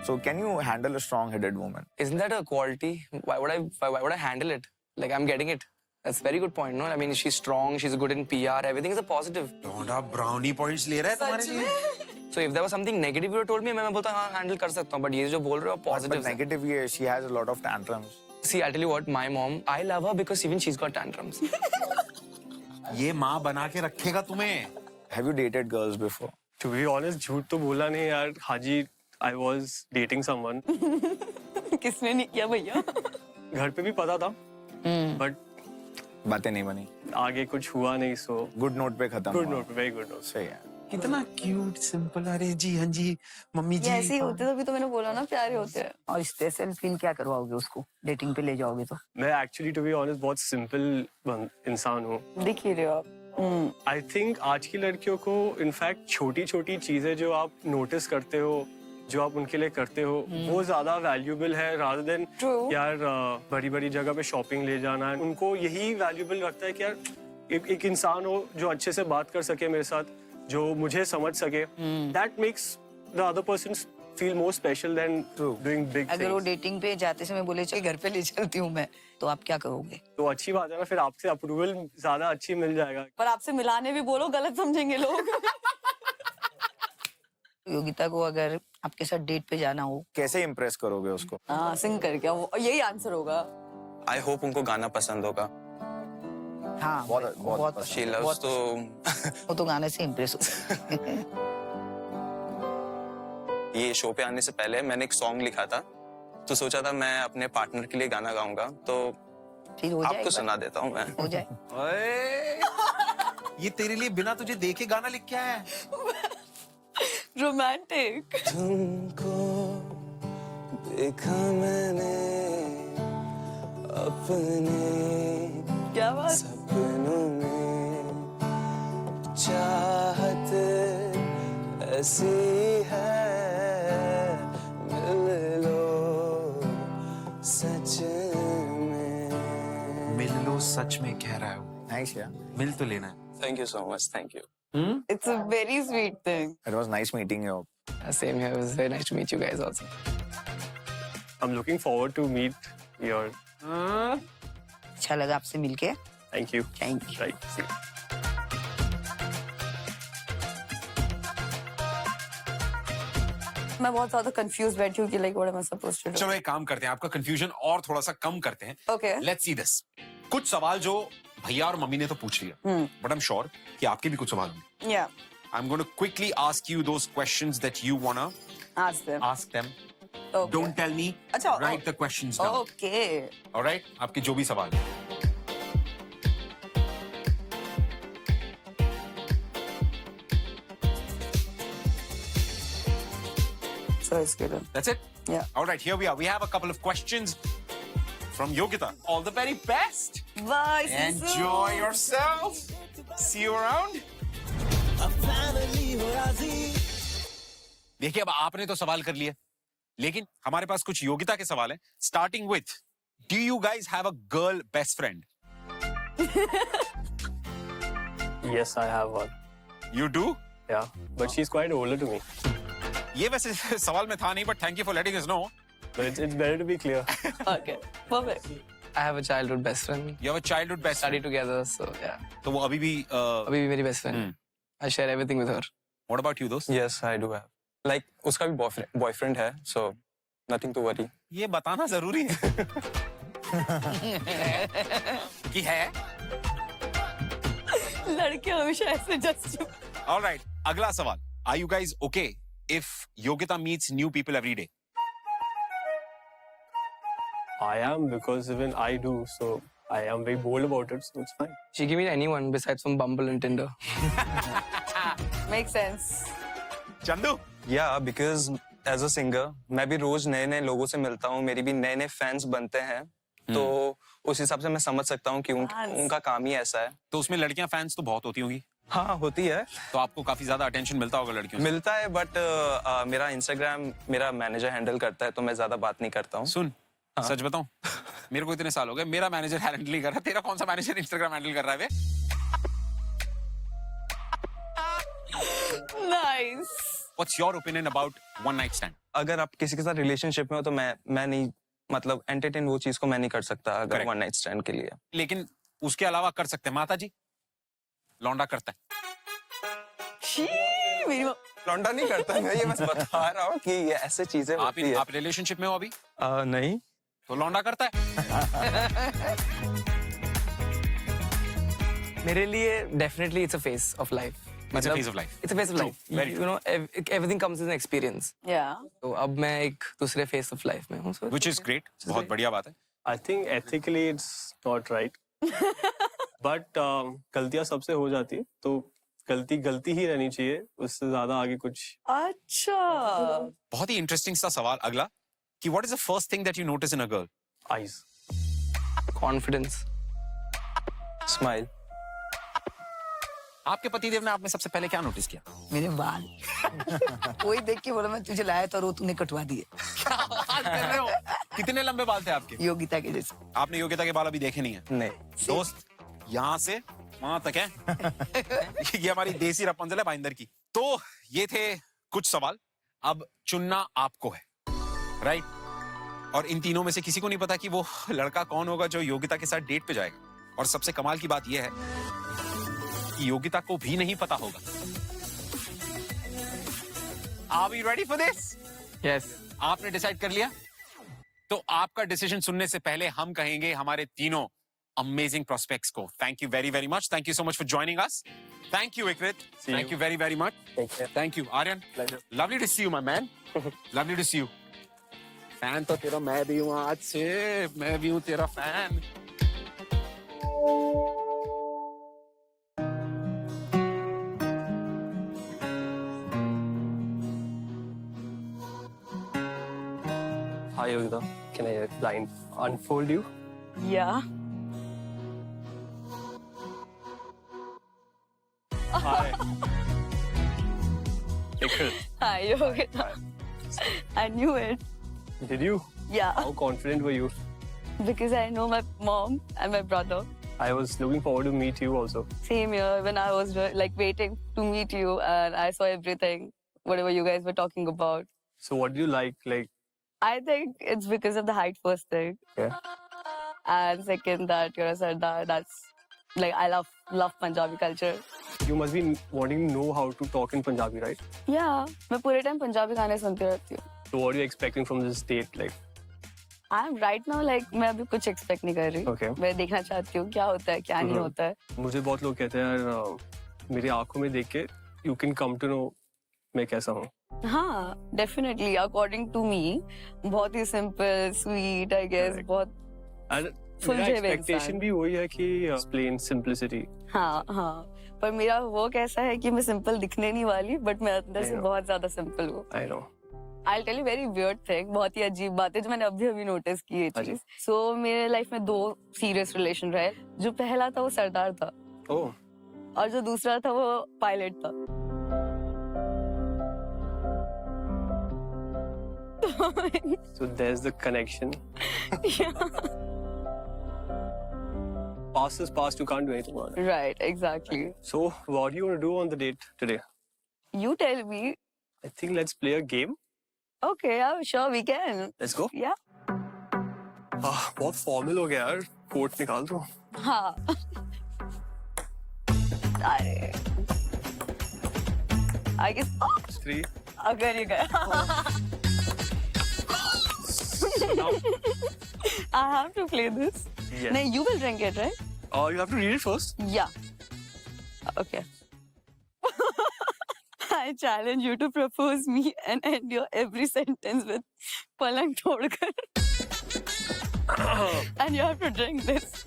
so can you handle a strong-headed woman? Isn't that a quality? Why would I handle it? Like I'm getting it. That's a very good point, no? I mean she's strong, she's good in PR, everything is a positive. Donda brownie points ले रहा है तुम्हारे लिए. So if there was something negative you told me, मैं बोलता हाँ handle कर सकता हूँ. But ये जो बोल रहे हो But positive. negative ये, she has a lot of tantrums. See, I'll tell you what, my mom, I love her because even she's got tantrums. ये माँ बना के रखेगा तुम्हें. Have you dated girls before? To be honest, झूठ तो बोला नहीं यार. हाजी, I was dating someone. किसने नहीं किया भैया? घर पे भी पता था, बट बातें नहीं बनी. आगे कुछ हुआ नहीं. सो Good note पे खत्म. गुड हुआ. Note, very good note. सही है. कितना क्यूट सिंपल. अरे जी हाँ जी मम्मी ये जी. ऐसे ही होते तभी तो मैंने बोला ना प्यारे होते हैं. और स्पेशल फील क्या करवाओगे उसको डेटिंग पे ले जाओगे तो? मैं एक्चुअली टू बी ऑनेस्ट बहुत सिंपल इंसान हूँ. दिख ही रहे हो आप. आई थिंक आज की लड़कियों को इनफैक्ट छोटी छोटी चीजें जो आप नोटिस करते हो, जो आप उनके लिए करते हो, वो ज्यादा वैल्यूबल है रादर देन True. यार बड़ी बड़ी जगह पे शॉपिंग ले जाना. उनको यही वैल्यूबल लगता है कि यार एक इंसान हो जो अच्छे से बात कर सके मेरे साथ, जो मुझे समझ सके. That makes the other person feel more special than doing big अगर वो थिंग्स. डेटिंग पे जाते समय बोले चल घर पे ले चलती हूँ मैं, तो आप क्या करोगे? तो अच्छी बात है ना, फिर आपसे अप्रूवल ज्यादा अच्छी मिल जाएगा. पर आपसे मिलाने भी बोलो गलत समझेंगे लोग. योगिता को अगर आपके साथ डेट पे जाना हो, कैसे इम्प्रेस करोगे उसको? हाँ सिंग करके वो यही आंसर होगा. आई होप उनको गाना पसंद होगा. हाँ बहुत शी लव्स तो वो तो गाने से इम्प्रेस हो. ये शो पे आने से पहले मैंने एक सॉन्ग लिखा था, तो सोचा था मैं अपने पार्टनर के लिए गाना गाऊंगा, तो फिर हो जाए आपको सुना देता हूँ मैं. हो जाए. ओए, ये तेरे लिए बिना तुझे देखे गाना लिख के आया है. रोमांटिक. तुमको देखा मैंने अपने क्या बात. सपनों में, चाहत ऐसी सच में कह रहा है वो। नाइस यार. मिल तो लेना है. Thank you so much. Thank you. It's a very sweet thing. It was nice meeting you. Same here. It was very nice to meet you guys also. I'm looking forward to meet your. अच्छा लगा आपसे मिलके. Thank you. Thank you. Right. See. मैं बहुत ज्यादा confuse बैठी हूँ कि like what am I supposed to do. चलो एक काम करते हैं, आपका कंफ्यूजन और थोड़ा सा कम करते हैं. Okay. Let's see this. कुछ सवाल जो भैया और मम्मी ने तो पूछ लिया, बट आई एम श्योर कि आपके भी कुछ सवाल होंगे. Yeah. I'm going to quickly ask you those questions that you wanna Ask them. ask them. Okay. Don't tell me. अच्छा, Write the questions down. Okay. All right? आपके जो भी सवाल हैं. So it's good. That's it? Yeah. All right, here we are. We have a couple of questions from Yogita. All the very best. Bye. Enjoy yourself. See you around. A family हो राजी. देखिए अब आपने तो सवाल कर लिया, लेकिन हमारे पास कुछ योगिता के सवाल हैं. Starting with, do you guys have a girl best friend? Yes, I have one. You do? Yeah, but she's quite older to me. ये वैसे सवाल में था नहीं, but thank you for letting us know. But it's better to be clear. Okay. Perfect. I have a childhood best friend. You have a childhood best Study friend. together, so yeah. तो वो अभी भी अभी भी मेरी best friend. I share everything with her. What about you दोस्त? Yes, I do have. Like उसका भी boyfriend है, so nothing to worry. ये बताना जरूरी है कि है. लड़के हमेशा ऐसे जस्ट. All right, अगला सवाल. Are you guys okay if Yogita meets new people every day? I am, because even I do, so I am very bold about it, so it's fine. She can meet anyone besides from Bumble and Tinder. Makes sense. Chandu. Yeah, because as a singer, मैं भी रोज नए नए लोगों से मिलता हूँ, मेरी भी नए नए फैंस बनते हैं, तो उस हिसाब से मैं समझ सकता हूँ कि उनका काम ही ऐसा है. तो उसमें लड़कियां फैंस तो बहुत होती होंगी, हाँ होती है, तो आपको काफी ज्यादा अटेंशन मिलता होगा लड़कियों से. मिलता है, बट मेरा इंस्टाग्राम मेरा मैनेजर हैंडल करता है, तो मैं ज्यादा बात नहीं करता हूँ. सुन, सच बताऊं, मेरे को इतने साल हो गए, मेरा मैनेजर हैंडल नहीं कर रहा. तेरा कौन सा मैनेजर इंस्टाग्राम हैंडल कर रहा है? Nice. What's your opinion about one night stand? अगर आप किसी के साथ रिलेशनशिप में हो तो मैं नहीं, मतलब एंटरटेन वो चीज को मैं नहीं कर सकता अगर Correct. वन नाइट स्टैंड के लिए. लेकिन उसके अलावा कर सकते हैं. माता जी, लौंडा करता है. She. मेरी लौंडा नहीं करता, मैं ये बस बता रहा हूँ कि ये ऐसे चीजें होती है. आप रिलेशनशिप में हो अभी? नहीं. तो लौंडा करता है. मेरे लिए definitely it's a phase of life. It's a phase of life. It's a phase of True, life. very You know, everything comes as an experience. Yeah. तो अब मैं एक दूसरे phase of life में हूँ. So Which is great. बहुत बढ़िया बात है. I think ethically it's not right. But गलतियां सबसे हो जाती है, तो गलती गलती ही रहनी चाहिए, उससे ज्यादा आगे कुछ. अच्छा. बहुत ही इंटरेस्टिंग सा सवाल अगला, कि what is the first thing that you notice in a girl? Eyes. confidence. Smile. आपके पतिदेव ने आप में सबसे पहले क्या नोटिस किया? मेरे बाल. कोई देख के बोला मैं तुझे लाया था और वो तूने कटवा दिए. क्या बात कर रहे हो? कितने लंबे बाल थे आपके? योगिता के जैसे. आपने योगिता के बाल अभी देखे नहीं है? नहीं. दोस्त, यहाँ से वहां तक है. ये हमारी देसी रपुंज़ल है भाईंदर की. तो ये थे कुछ सवाल. अब चुनना आपको है, राइट? और इन तीनों में से किसी को नहीं पता कि वो लड़का कौन होगा जो योगिता के साथ डेट पे जाएगा. और सबसे कमाल की बात यह है कि योगिता को भी नहीं पता होगा. Are we ready for this? Yes. आपने डिसाइड कर लिया? तो आपका डिसीजन सुनने से पहले हम कहेंगे हमारे तीनों अमेजिंग प्रोस्पेक्ट्स को thank you very very much. Thank you so much for joining us. Thank you Vikrit. Thank you very very much. Thank you Aryan. Lovely to see you my man. Lovely to see you. Fan तो तेरा मैं भी हूँ आज से. मैं भी हूँ तेरा fan. Hi Yogita, can I blind unfold you? Yeah. Hi. Nikhil, Hi, Yogita. I knew it. did you? Yeah. How confident were you? Because I know my mom and my brother. I was looking forward to meet you also. Same here when I was like waiting to meet you and I saw everything, whatever you guys were talking about. So what do you like? Like, I think it's because of the height first thing. Yeah. And second that you're a Sardar. That's like I love Punjabi culture. you must be wanting to know how to talk in Punjabi, right? Yeah, मैं पूरे time Punjabi गाने सुनती रहती हूँ. So what are you expecting from this date? Like, I'm right now like मैं अभी कुछ expect नहीं कर रही. Okay. मैं देखना चाहती हूँ क्या होता है क्या नहीं होता है. मुझे बहुत लोग कहते हैं यार मेरी आंखों में देख के you can come to know मैं कैसा हूँ. हाँ, definitely according to me बहुत ही simple, sweet I guess Correct. बहुत And Full मेरा shape expectation इंसान. भी वही है कि plain simplicity. हाँ हाँ. पर मेरा वो कैसा है कि मैं simple दिखने नहीं वाली but मैं अंदर I से know. बहुत ज्यादा simple हूँ. I know. I'll tell you very weird thing, बहुत ही अजीब बात है जो मैंने अभी नोटिस की ये चीज. So मेरे लाइफ में 2 serious relation रहे. जो पहला था वो सरदार था Oh. और जो दूसरा था वो पायलट था. So there's the connection. Past is past. You can't do anything about it. Right, exactly. So what do you want to do on the date today? You tell me. I think let's play a game. Okay, yeah, sure we can. Let's go. Yeah. बहुत formal हो गया यार. Coat निकाल दो. हाँ. अरे. I guess. Oh, 3. अगर ये गया. Now, I have to play this. yes. No, you will drink it, right? You have to read it first. Yeah. Okay. I challenge you to propose me and end your every sentence with palang todkar. And you have to drink this.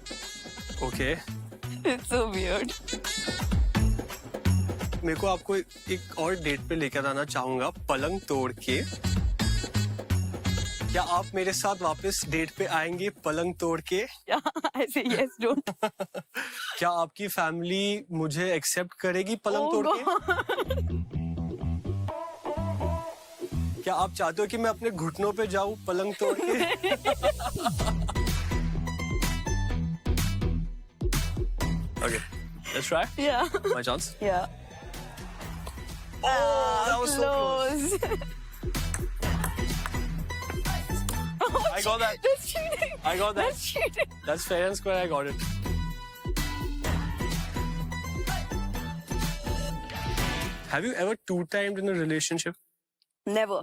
Okay. It's so weird. मेरे को आपको एक और date पे लेकर आना चाहूंगा पलंग तोड़ के. क्या आप मेरे साथ वापस डेट पे आएंगे पलंग तोड़ के? Yeah, I say yes, don't. क्या आपकी फैमिली मुझे एक्सेप्ट करेगी पलंग तोड़ के? क्या आप चाहते हो कि मैं अपने घुटनों पे जाऊं पलंग तोड़ के? Okay, let's try. Yeah. My chance. Yeah. Oh, that was so close. I got that. That's cheating. I got that. That's cheating. That's fair and square. I got it. Have you ever two-timed in a relationship? Never.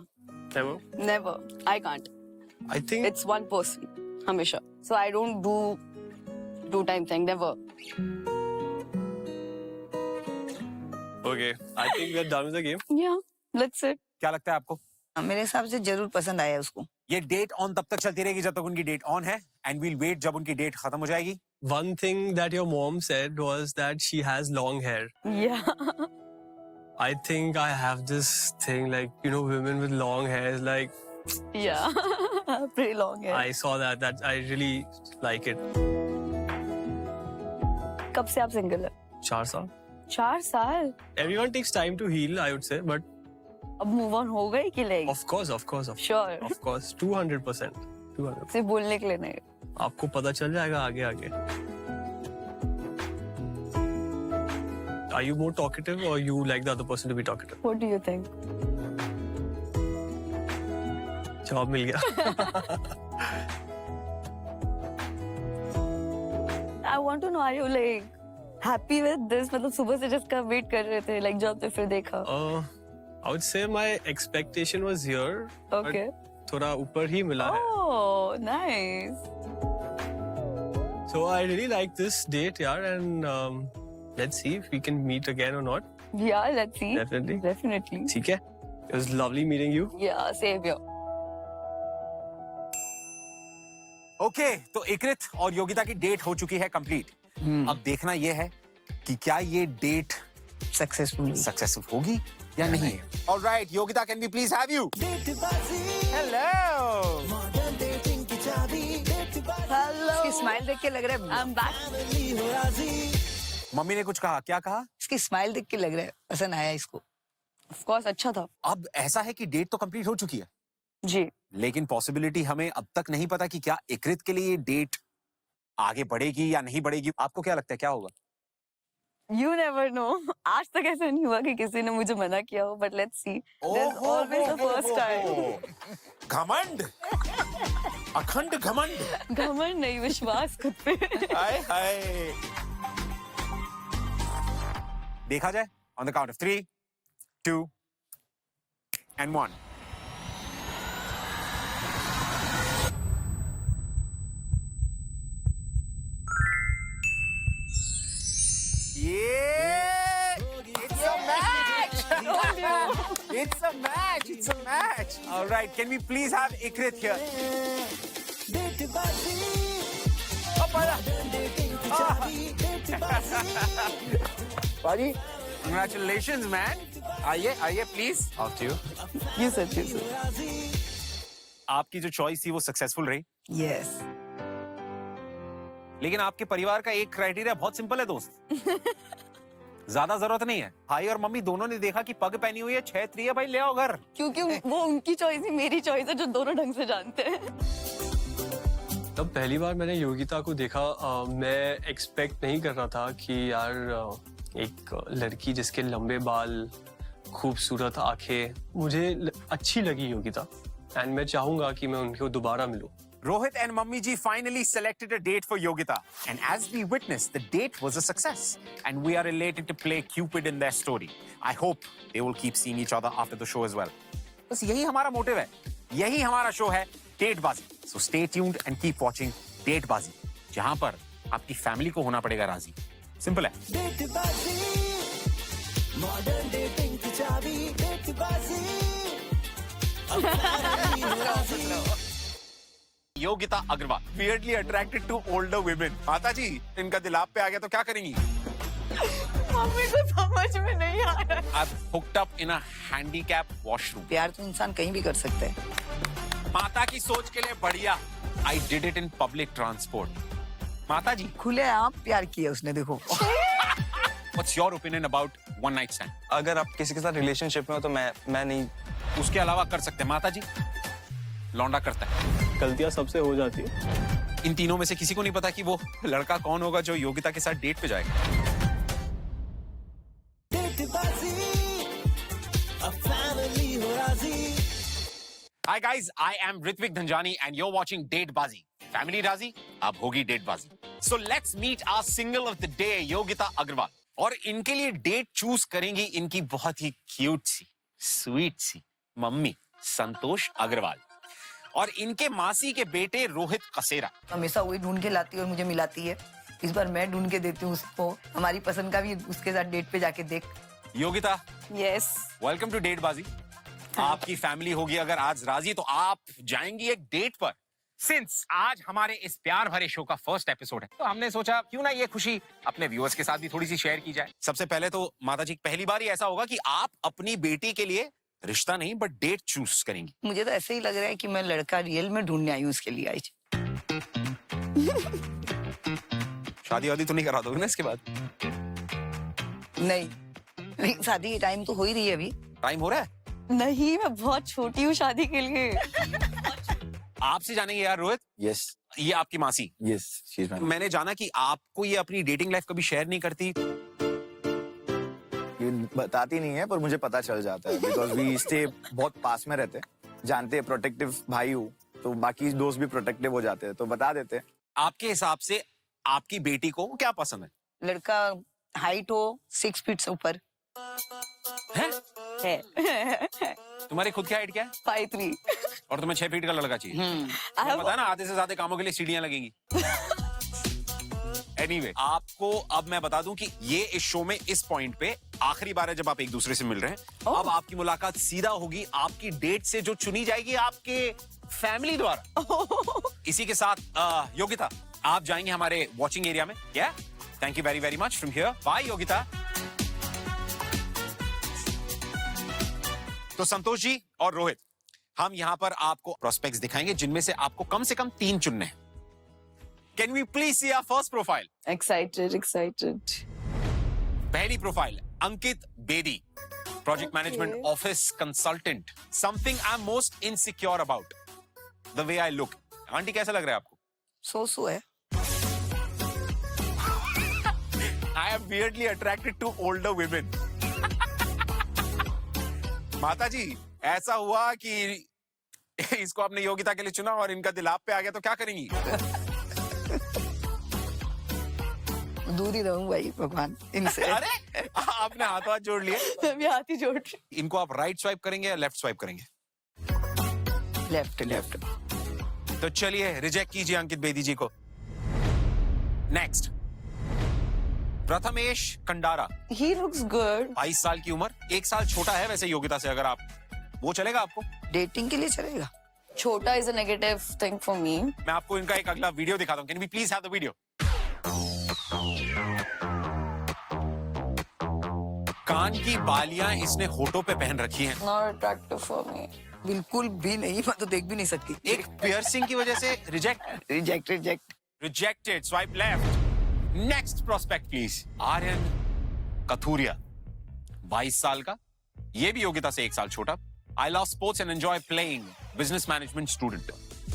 Never. Never. I can't. I think It's one person. Hamisha. So I don't do 2-time thing. Never. Okay. I think we are done with the game. Yeah. That's it. क्या लगता है आपको? मेरे हिसाब से जरूर पसंद आया उसको. ये डेट ऑन तब तक चलती रहेगी जब तक उनकी डेट ऑन है एंड वील वेट जब उनकी डेट खत्म हो जाएगी. One thing that your mom said was that she has long hair. Yeah. I think I have this thing like, you know, women with long hair is like, Yeah. Pretty long hair. I saw that I really like it. कब से आप single है? 4 साल. 4 साल. Everyone takes time to heal, I would say, but अब move on हो गई कि नहीं? of course, Sure. of course, 200%. 200%. सिर्फ बोलने के लिए नहीं. आपको पता चल जाएगा आगे आगे. Are you more talkative or you like the other person to be talkative? What do you think? जवाब मिल गया. I want to know, are you like happy with this? मतलब सुबह से जिसका वेट कर रहे थे, like जब तो फिर देखा. I would say my expectation was here. but Okay. थोड़ा ऊपर ही मिला है. Oh, nice. So I really like this date, yeah, and let's see if we can meet again or not. Yeah, let's see. Definitely. Definitely. ठीक है. It was lovely meeting you. Yeah, same here. Okay तो इकरित और योगिता की date हो चुकी है complete. अब देखना ये है कि क्या ये डेट सक्सेसफुल. सक्सेसफुल होगी या नहीं. Alright Yogita, can we please have you? डेटबाजी हेलो. मॉडर्न डेटिंग की चाबी डेटबाजी Hello. इसकी स्माइल देख के लग रहा है. I'm back. फैमिली हो राजी. मम्मी ने कुछ कहा? क्या कहा? इसकी स्माइल देख के लग रहा है पसंद आया इसको. Of course, अच्छा था. अब ऐसा है कि डेट तो कंप्लीट हो चुकी है, जी. लेकिन पॉसिबिलिटी हमें अब तक नहीं पता कि क्या इकरित के लिए डेट आगे बढ़ेगी या नहीं बढ़ेगी, आपको क्या लगता है क्या होगा? You never know. आज तक ऐसा नहीं हुआ कि किसी ने मुझे मना किया हो, but let's see. There's always a first time. घमंड, अखंड घमंड। घमंड नहीं, विश्वास खुद पे। हाय हाय। देखा जाए on the count of 3, 2 and 1. Yeah! It's a match! It's a match! It's a match! All right, can we please have Ikrit here? डेटबाजी डेटिंग की चाबी डेटबाजी Buddy, congratulations, man. आइए, please. After you. You said. आपकी जो choice थी वो successful रही, yes लेकिन आपके परिवार का एक क्राइटेरिया बहुत सिंपल है दोस्त। ज्यादा जरूरत नहीं है। भाई और मम्मी दोनों ने देखा कि पग पहनी हुई है, 6-3 है, भाई ले आओ घर। क्योंकि वो उनकी चॉइस ही मेरी चॉइस है, जो दोनों ढंग से जानते हैं। तब पहली बार मैंने योगिता को देखा, मैं एक्सपेक्ट नहीं कर रहा था कि यार एक लड़की जिसके लंबे बाल, खूबसूरत आंखें, मुझे अच्छी लगी योगिता, एंड मैं चाहूंगा कि मैं उनको दोबारा मिलूं। Rohit and Mummy Ji finally selected a date for Yogita. And as we witnessed, the date was a success. And we are elated to play Cupid in their story. I hope they will keep seeing each other after the show as well. बस यही हमारा motive है। यही हमारा show है, डेटबाजी। So stay tuned and keep watching डेटबाजी, जहां पर आपकी फैमिली को होना पड़ेगा राजी। सिंपल है। डेटबाजी मॉडर्न डेटिंग की चाबी डेटबाजी Yogita Agarwal, weirdly attracted to older women. माता जी, इनका दिल आप पे आ गया तो क्या करेंगी? मम्मी को समझ में नहीं आ रहा। I've hooked up in a handicap washroom. प्यार तो इंसान कहीं भी कर सकता है। माता की सोच के लिए बढ़िया। I did it in public transport. माता जी, खुले आप प्यार किया उसने, देखो। what's your opinion about one night stand? अगर आप किसी के साथ रिलेशनशिप में हो तो मैं नहीं। उसके अलावा कर सकते हैं माता जी? लौंडा करता है। गलतियां सबसे हो जाती है। इन तीनों में से किसी को नहीं पता कि वो लड़का कौन होगा जो योगिता के साथ डेट पे जाएगा। डेटबाजी अब फैमिली हो राजी। Hi guys, I am Ritvik Dhanjani and you're watching Datebazi. Family Razi, अब होगी Datebazi. So let's meet our single of the day, Yogita Agrawal. और इनके लिए डेट चूज करेंगी इनकी बहुत ही क्यूट सी, स्वीट सी मम्मी संतोष अग्रवाल और इनके मासी के बेटे रोहित कसेरा। हमेशा वही ढूंढ के लाती है और मुझे मिलाती है। इस बार मैं ढूंढ के देती हूँ उसको, हमारी पसंद का भी उसके साथ डेट पे जाके देख। योगिता, Yes. वेलकम टू डेटबाजी। आपकी फैमिली होगी अगर आज राजी तो आप जाएंगी एक डेट पर। सिंस आज हमारे इस प्यार भरे शो का फर्स्ट एपिसोड है तो हमने सोचा क्यों ना ये खुशी अपने व्यूअर्स के साथ भी थोड़ी सी शेयर की जाए। सबसे पहले तो माता जी, पहली बार ही ऐसा होगा कि आप अपनी बेटी के लिए रिश्ता नहीं बट डेट चूज करेंगी। मुझे तो ऐसे ही लग रहा है कि मैं लड़का रियल में ढूंढने आई हूँ उसके लिए आज। शादी वादी तो नहीं करा दोगे ना इसके बाद? नहीं, लेकिन शादी की टाइम तो हो ही रही है अभी। टाइम हो रहा है? नहीं, मैं बहुत छोटी हूँ शादी के लिए। आपसे जानेंगे यार रोहित। यस ये आपकी मासी। Yes she is my. मैंने जाना कि आपको ये अपनी डेटिंग लाइफ कभी शेयर नहीं करती। ये बताती नहीं है पर मुझे पता चल जाता है बिकॉज वी स्टे बहुत पास में रहते हैं, जानते हैं प्रोटेक्टिव भाई हूँ तो बाकी दोस्त भी प्रोटेक्टिव हो जाते हैं तो बता देते हैं। आपके हिसाब से आपकी बेटी को क्या पसंद है? लड़का हाइट हो 6 फीट से ऊपर। हैं? है। तुम्हारी खुद की हाइट क्या है? 5'3". और तुम्हें 6 फीट का लड़का चाहिए? I have- पता है ना, आधे से ज्यादा कामों के लिए सीढ़ियां लगेंगी। Anyway, आपको अब मैं बता दूं कि ये इस शो में इस पॉइंट पे आखिरी बार है जब आप एक दूसरे से मिल रहे हैं। अब आपकी मुलाकात सीधा होगी आपकी डेट से जो चुनी जाएगी आपके फैमिली द्वारा। इसी के साथ योगिता, आप जाएंगे हमारे वॉचिंग एरिया में। क्या? Thank you very very much from here. Bye Yogita. तो संतोष जी और रोहित, हम यहाँ पर आपको प्रोस्पेक्ट्स दिखाएंगे जिनमें से आपको कम से कम 3 चुनने हैं। Can we please see our first profile? Excited. पहली profile, Ankit Bedi, project management office consultant. Something I am most insecure about the way I look. Aunty कैसा लग रहा है आपको? सो है। am weirdly attracted to older women. माता जी, ऐसा हुआ कि इसको आपने योगिता के लिए चुना और इनका दिल आप पे आ गया तो क्या करेंगी? दूर ही रहूं भाई भगवान इनसे। अरे आपने हाथ जोड़ लिए। मैं भी हाथ ही जोड़ रही इनको आप राइट स्वाइप करेंगे या लेफ्ट स्वाइप करेंगे? Left left. तो चलिए रिजेक्ट कीजिए अंकित बेदी जी को। नेक्स्ट, प्रथमेश कंडारा, हूँ। He looks good. 22 साल की उम्र, 1 साल छोटा है वैसे योगिता से। अगर आप वो चलेगा आपको? डेटिंग के लिए चलेगा। छोटा is a negative thing for me. मैं आपको इनका एक अगला वीडियो दिखाता हूँ। Can we please have the video? कान की बालियां इसने होठों पे पहन रखी हैं। Not attractive for me. बिल्कुल भी नहीं, मैं तो देख भी नहीं सकती। एक पियर्सिंग की वजह से reject. Rejected, swipe left. Next prospect please. Aryan Kathuria, 22 साल का, ये भी योगिता से 1 साल छोटा। I love sports and enjoy playing. Business management student.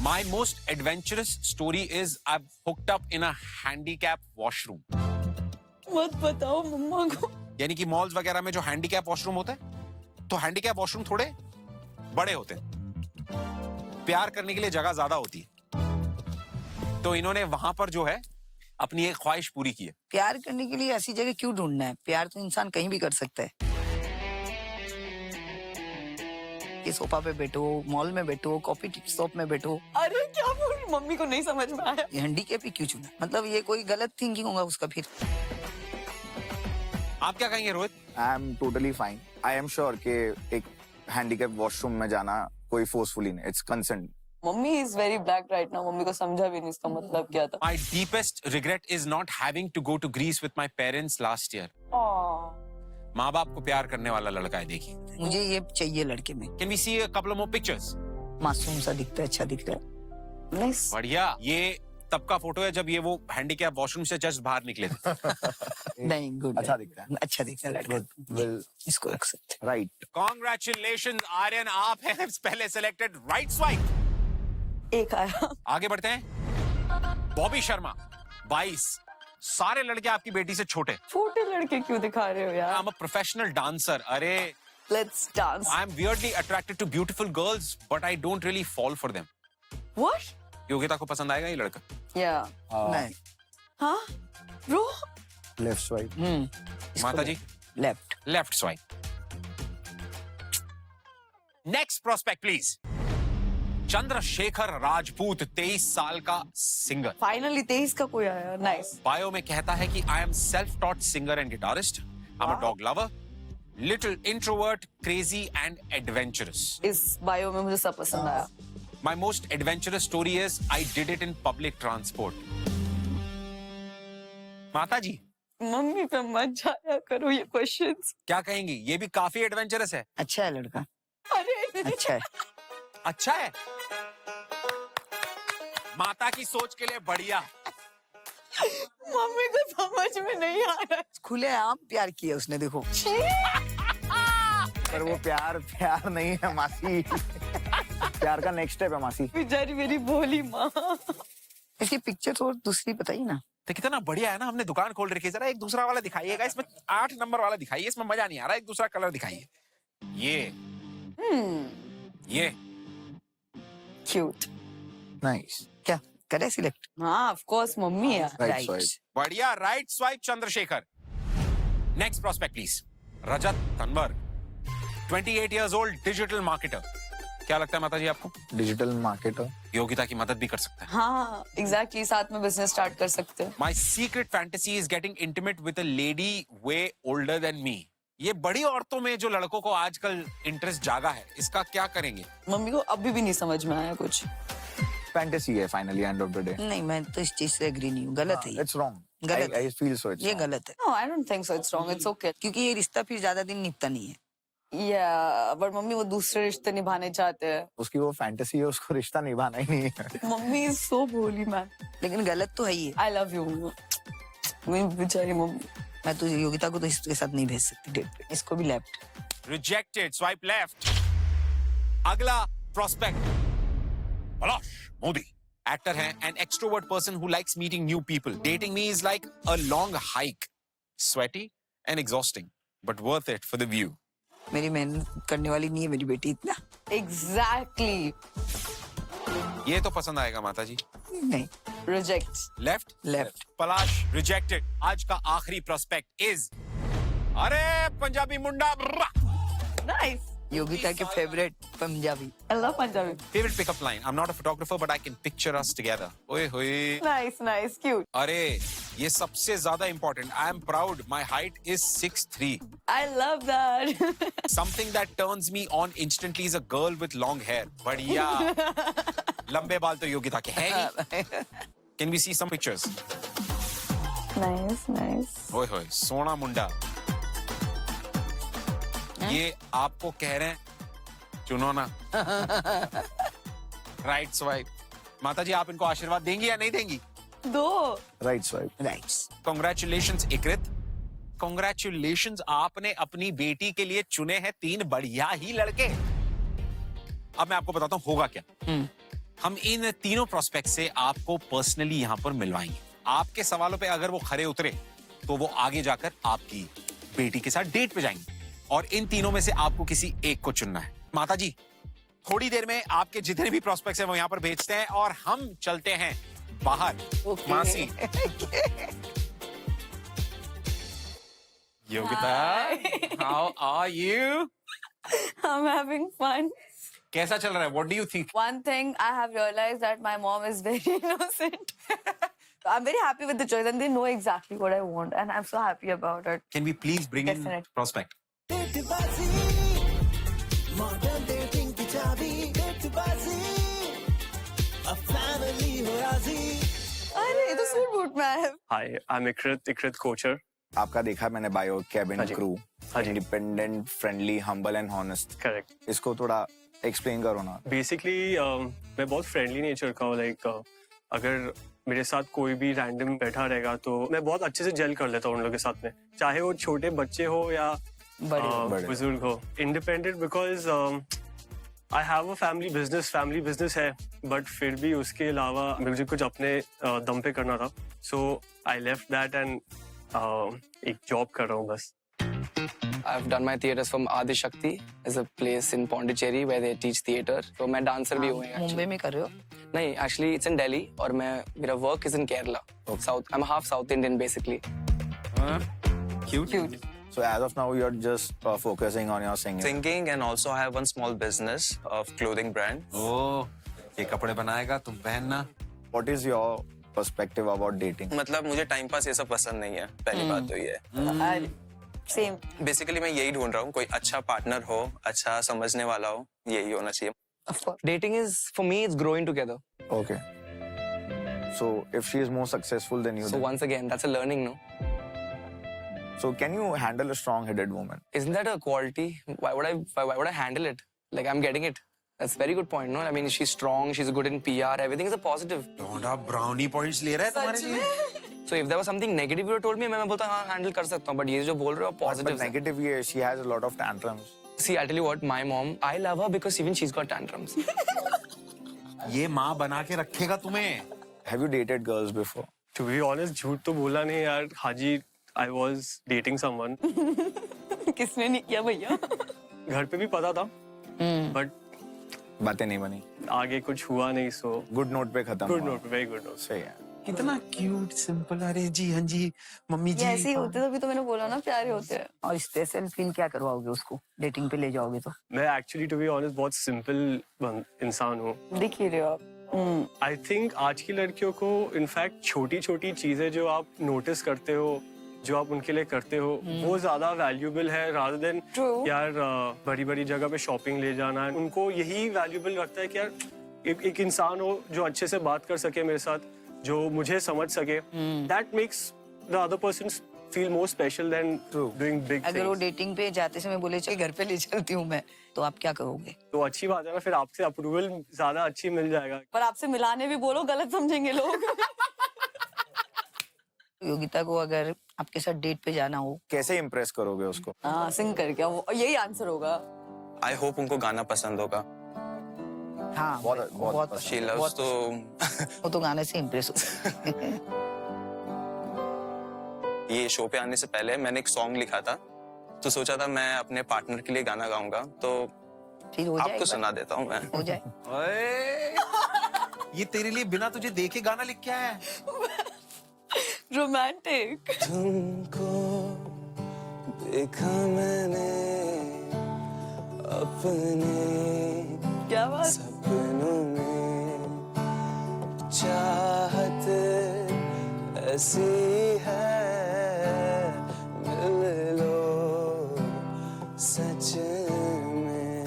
My most adventurous story is I've hooked up in a handicap washroom. मत बताओ मम्मा को। यानी कि मॉल्स वगैरह में जो हैंडीकैप वॉशरूम होता है, तो हैंडीकैप वॉशरूम थोड़े बड़े होते हैं, प्यार करने के लिए जगह ज्यादा होती है। तो इन्होंने वहां पर जो है अपनी एक ख्वाहिश पूरी की है। प्यार करने के लिए ऐसी जगह क्यों ढूंढना है? प्यार तो इंसान कहीं भी कर सकता है। ये सोफा पे बैठो, मॉल में बैठो, कॉफी शॉप में बैठो। अरे क्या बोल रही, मम्मी को नहीं समझ में आया। ये हैंडीकैप ही क्यों चुना? मतलब ये कोई गलत थिंकिंग होगा उसका फिर। आप क्या कहेंगे Rohit? I am totally fine. I am sure कि एक हैंडीकैप वॉशरूम में जाना कोई फोर्सफुली नहीं, it's consent. Mummy is very black right now. Mummy को समझा भी नहीं इसका मतलब क्या था। My deepest regret is not having to go to Greece with my parents last year. माँ बाप को प्यार करने वाला लड़का है, देखिए। मुझे ये चाहिए लड़के में। Can we see a couple more pictures? मासूम सा दिखता है, अच्छा दिख रहा है। नाइस। बढ़िया। ये तब का फोटो है जब ये वो हैंडीकैप वॉशरूम से जस्ट बाहर निकले थे। नहीं, गुड। अच्छा दिखता है। अच्छा दिखता है लड़का। विल इसको रख सकते हैं। राइट। Congratulations आर्यन, आप हैं पहले सेलेक्टेड राइट स्वाइप। एक आया। आगे बढ़ते हैं। बॉबी शर्मा, 22, सारे लड़के आपकी बेटी से छोटे। छोटे लड़के क्यों दिखा रहे हो यार? I'm a professional dancer. अरे Let's dance. I'm weirdly attracted to beautiful girls, but I don't really fall for them. What? Yogita को पसंद आएगा ये लड़का? Yeah. नहीं। हाँ? Bro? Left swipe. माता जी? Left. Left swipe. Next prospect please. Chandrashekhar Rajput, 23 साल का सिंगर। Finally 23 का कोई आया। Nice. बायो में कहता है कि I am self taught singer and guitarist, I am a dog lover, little introvert, crazy and adventurous. इस बायो में मुझे सब पसंद आया। My most adventurous story is I did it in public transport. माता जी, मम्मी पे मत जाया करो ये क्वेश्चंस। क्या कहेंगी? ये भी काफी एडवेंचरस है। अच्छा है लड़का। अरे अच्छा है। अच्छा है। माता की सोच के लिए बढ़िया। मम्मी को समझ में नहीं आ रहा। खुलेआम प्यार किया उसने, देखो। पर वो प्यार नहीं है मासी। प्यार का नेक्स्ट स्टेप है मासी। बेचारी मेरी भोली माँ। इसकी पिक्चर और दूसरी बताइए ना। तो कितना बढ़िया है ना, हमने दुकान खोल रखी है। जरा एक दूसरा वाला दिखाइएगा, इसमें 8 नंबर वाला दिखाइए, इसमें मजा नहीं आ रहा। एक दूसरा कलर दिखाइए। ये क्यूट। नाइस। क्या करे सिलेक्ट? हाँ ऑफ कोर्स मम्मी है। Right swipe. बढ़िया, right swipe Chandrashekhar. Next prospect please. Rajat Tanwar, 28 years old, digital marketer. क्या लगता है माता जी आपको? Digital marketer. योगिता की मदद भी कर सकता है। हाँ एग्जैक्टली, साथ में बिजनेस स्टार्ट कर सकते हैं। My secret fantasy is getting intimate with a lady way older than me. ये बड़ी औरतों में जो लड़कों को आजकल इंटरेस्ट जागा है, इसका क्या करेंगे? मम्मी को अभी भी नहीं समझ में आया कुछ। फैंटेसी है finally, end of the day. नहीं, मैं तो इस चीज से एग्री नहीं हूँ। गलत है ये। It's wrong. गलत है। आई फील सो इट्स ये गलत है। No, I don't think so. It's wrong. It's okay. क्योंकि ये रिश्ता फिर ज्यादा दिन निपटा नहीं है। Yeah, but मम्मी वो दूसरे रिश्ते निभाने चाहते हैं। उसकी वो फैंटेसी है, उसको रिश्ता निभाना ही नहीं है। मम्मी is so भोली मैन। लेकिन गलत तो है ही। I love you. मेरी बेचारी मम्मी। मैं तो योगिता को तो इसके साथ नहीं भेज सकती डेट पे। इसको भी लेफ्ट। Rejected, swipe left. अगला prospect. पलाश मोदी, एक्टर है, an extrovert person who likes meeting new people. Dating me is like a long hike. sweaty and exhausting, but worth it for the view. मेरी मेहनत करने वाली नहीं है मेरी बेटी इतना। Exactly. ये तो पसंद आएगा माता जी। नहीं, Reject. Left? लेफ्ट। पलाश rejected. आज का आखिरी prospect is अरे पंजाबी मुंडा। Nice. योगिता के favourite Punjabi. I love Punjabi. Favorite pickup line. I'm not a photographer, but I can picture us together. ओए होए। Nice, nice, cute. अरे ये सबसे ज्यादा important. I am proud. My height is 6'3". I love that. Something that turns me on instantly is a girl with long hair. बढ़िया। लंबे बाल तो योगिता के हैं ही। Can we see some pictures? Nice, nice. ओए होए सोना मुंडा। ये आपको कह रहे हैं चुनो ना। Right swipe. माता जी आप इनको आशीर्वाद देंगी या नहीं देंगी? दो. Right swipe. Rights. Congratulations Ikrit. Congratulations आपने अपनी बेटी के लिए चुने हैं 3 बढ़िया ही लड़के। अब मैं आपको बताता हूँ होगा क्या। हम इन तीनों प्रोस्पेक्ट से आपको पर्सनली यहाँ पर मिलवाएंगे। आपके सवालों पे अगर वो खरे उतरे तो वो आगे जाकर आपकी बेटी के साथ डेट पे जाएंगे और इन तीनों में से आपको किसी एक को चुनना है। माता जी थोड़ी देर में आपके जितने भी प्रोस्पेक्ट्स हैं वो यहाँ पर भेजते हैं और हम चलते हैं बाहर। मासी Yogita how are you? I'm having fun. कैसा चल रहा है? What do you think? One thing I have realized that my mom is very innocent. I'm very happy with the choice and they know exactly what I want and I'm so happy about it. Can we please bring in Definitely. prospect? डेटबाजी modern dating की चाबी डेटबाजी अब family हो राजी अरे ये तो suit boot में है. Hi, I'm Ikrit Kocher. आपका देखा मैंने बायो, कैबिन हाँ जी। क्रू, हाँ जी। Independent, friendly, humble and honest. Correct. इसको थोड़ा एक्सप्लेन करो ना। बेसिकली मैं बहुत फ्रेंडली नेचर का हूँ। लाइक अगर मेरे साथ कोई भी रैंडम बैठा रहेगा तो मैं बहुत अच्छे से जेल कर लेता हूँ उन लोगों के साथ में, चाहे वो छोटे बच्चे हो या बड़े। बुजुर्ग हो। Independent because I have a family business है, बट फिर भी उसके अलावा मुझे कुछ अपने दम पे करना था, सो आई लेफ्ट दैट एंड एक जॉब कर रहा हूँ बस। I've done my theatres from Adi Shakti, is a place in Pondicherry where they teach theatre. So मैं dancer भी हूँ actually. मुंबई में कर रहे हो? नहीं, actually it's in Delhi और मेरा work is in Kerala. South, I'm half South Indian basically. Cute. So as of now you're just focusing on your singing. Singing and also I have one small business of clothing brand. ओ ये कपड़े बनाएगा तुम पहनना। What is your perspective about dating? मतलब मुझे time pass ये सब पसंद नहीं है, पहली बात तो ये है। Same. बेसिकली मैं यही ढूंढ रहा हूँ, कोई अच्छा पार्टनर हो, अच्छा समझने वाला हो, यही होना चाहिए। Of course. Dating is, for me, it's growing together. Okay. So if she is more successful than you, So then, once again, that's a learning, no? so can you handle a strong-headed woman? Isn't that a quality? Why would I handle it? Like I'm getting it. That's a very good point, no? I mean, she's strong, she's good in PR, everything is a positive. Donda brownie points ले रहा है तुम्हारे लिए। So if there was something negative you told me, मैं बोलता हाँ handle कर सकता हूँ, but ये जो बोल रहे हो But positive है। negative ये, she has a lot of tantrums. See, I'll tell you what, my mom, I love her because even she's got tantrums. ये माँ बना के रखेगा तुम्हें। Have you dated girls before? To be honest, झूठ तो बोला नहीं यार हाजी, I was dating someone. किसने नहीं किया भैया? घर पे भी पता था, बट बातें नहीं बनी। आगे कुछ हुआ नहीं, सो गुड नोट पे खत्म गुड हुआ। Note, very good note. सही है। कितना क्यूट सिंपल। अरे जी हाँ जी मम्मी ये जी। ऐसे ही होते तभी तो मैंने बोला ना प्यारे होते हैं. और स्पेशल फील क्या करवाओगे उसको डेटिंग पे ले जाओगे तो? मैं एक्चुअली टू बी ऑनेस्ट बहुत सिंपल इंसान हूँ। दिख ही रहे हो आप. आई थिंक आज की लड़कियों को इनफैक्ट छोटी छोटी चीजें जो आप नोटिस करते हो, जो आप उनके लिए करते हो, वो ज्यादा वैल्यूबल है रादर देन True. यार बड़ी बड़ी जगह पे शॉपिंग ले जाना। उनको यही वैल्यूबल लगता है कि यार एक इंसान हो जो अच्छे से बात कर सके मेरे साथ, जो मुझे समझ सके। That makes the other person feel more special than doing big अगर वो थिंग्स। डेटिंग पे जाते समय बोले चल घर पे ले चलती हूँ मैं, तो आप क्या करोगे? तो अच्छी बात है ना, फिर आपसे अप्रूवल ज्यादा अच्छी मिल जाएगा। पर आपसे मिलाने भी बोलो गलत समझेंगे लोग. योगिता को अगर आपके साथ डेट पे जाना हो, कैसे इम्प्रेस करोगे उसको? हाँ सिंग करके वो यही आंसर होगा. आई होप उनको गाना पसंद होगा। हाँ बहुत शी लव्स तो वो तो गाने से इम्प्रेस हो ये शो पे आने से पहले मैंने एक सॉन्ग लिखा था, तो सोचा था मैं अपने पार्टनर के लिए गाना गाऊंगा, तो फिर हो जाए आपको सुना देता हूँ मैं। हो जाए। ओए, ये तेरे लिए बिना तुझे देखे गाना लिख के आया है। Romantic. तुमको देखा मैंने अपने क्या बात? सपनों में, चाहत ऐसी है, मिल लो सच में।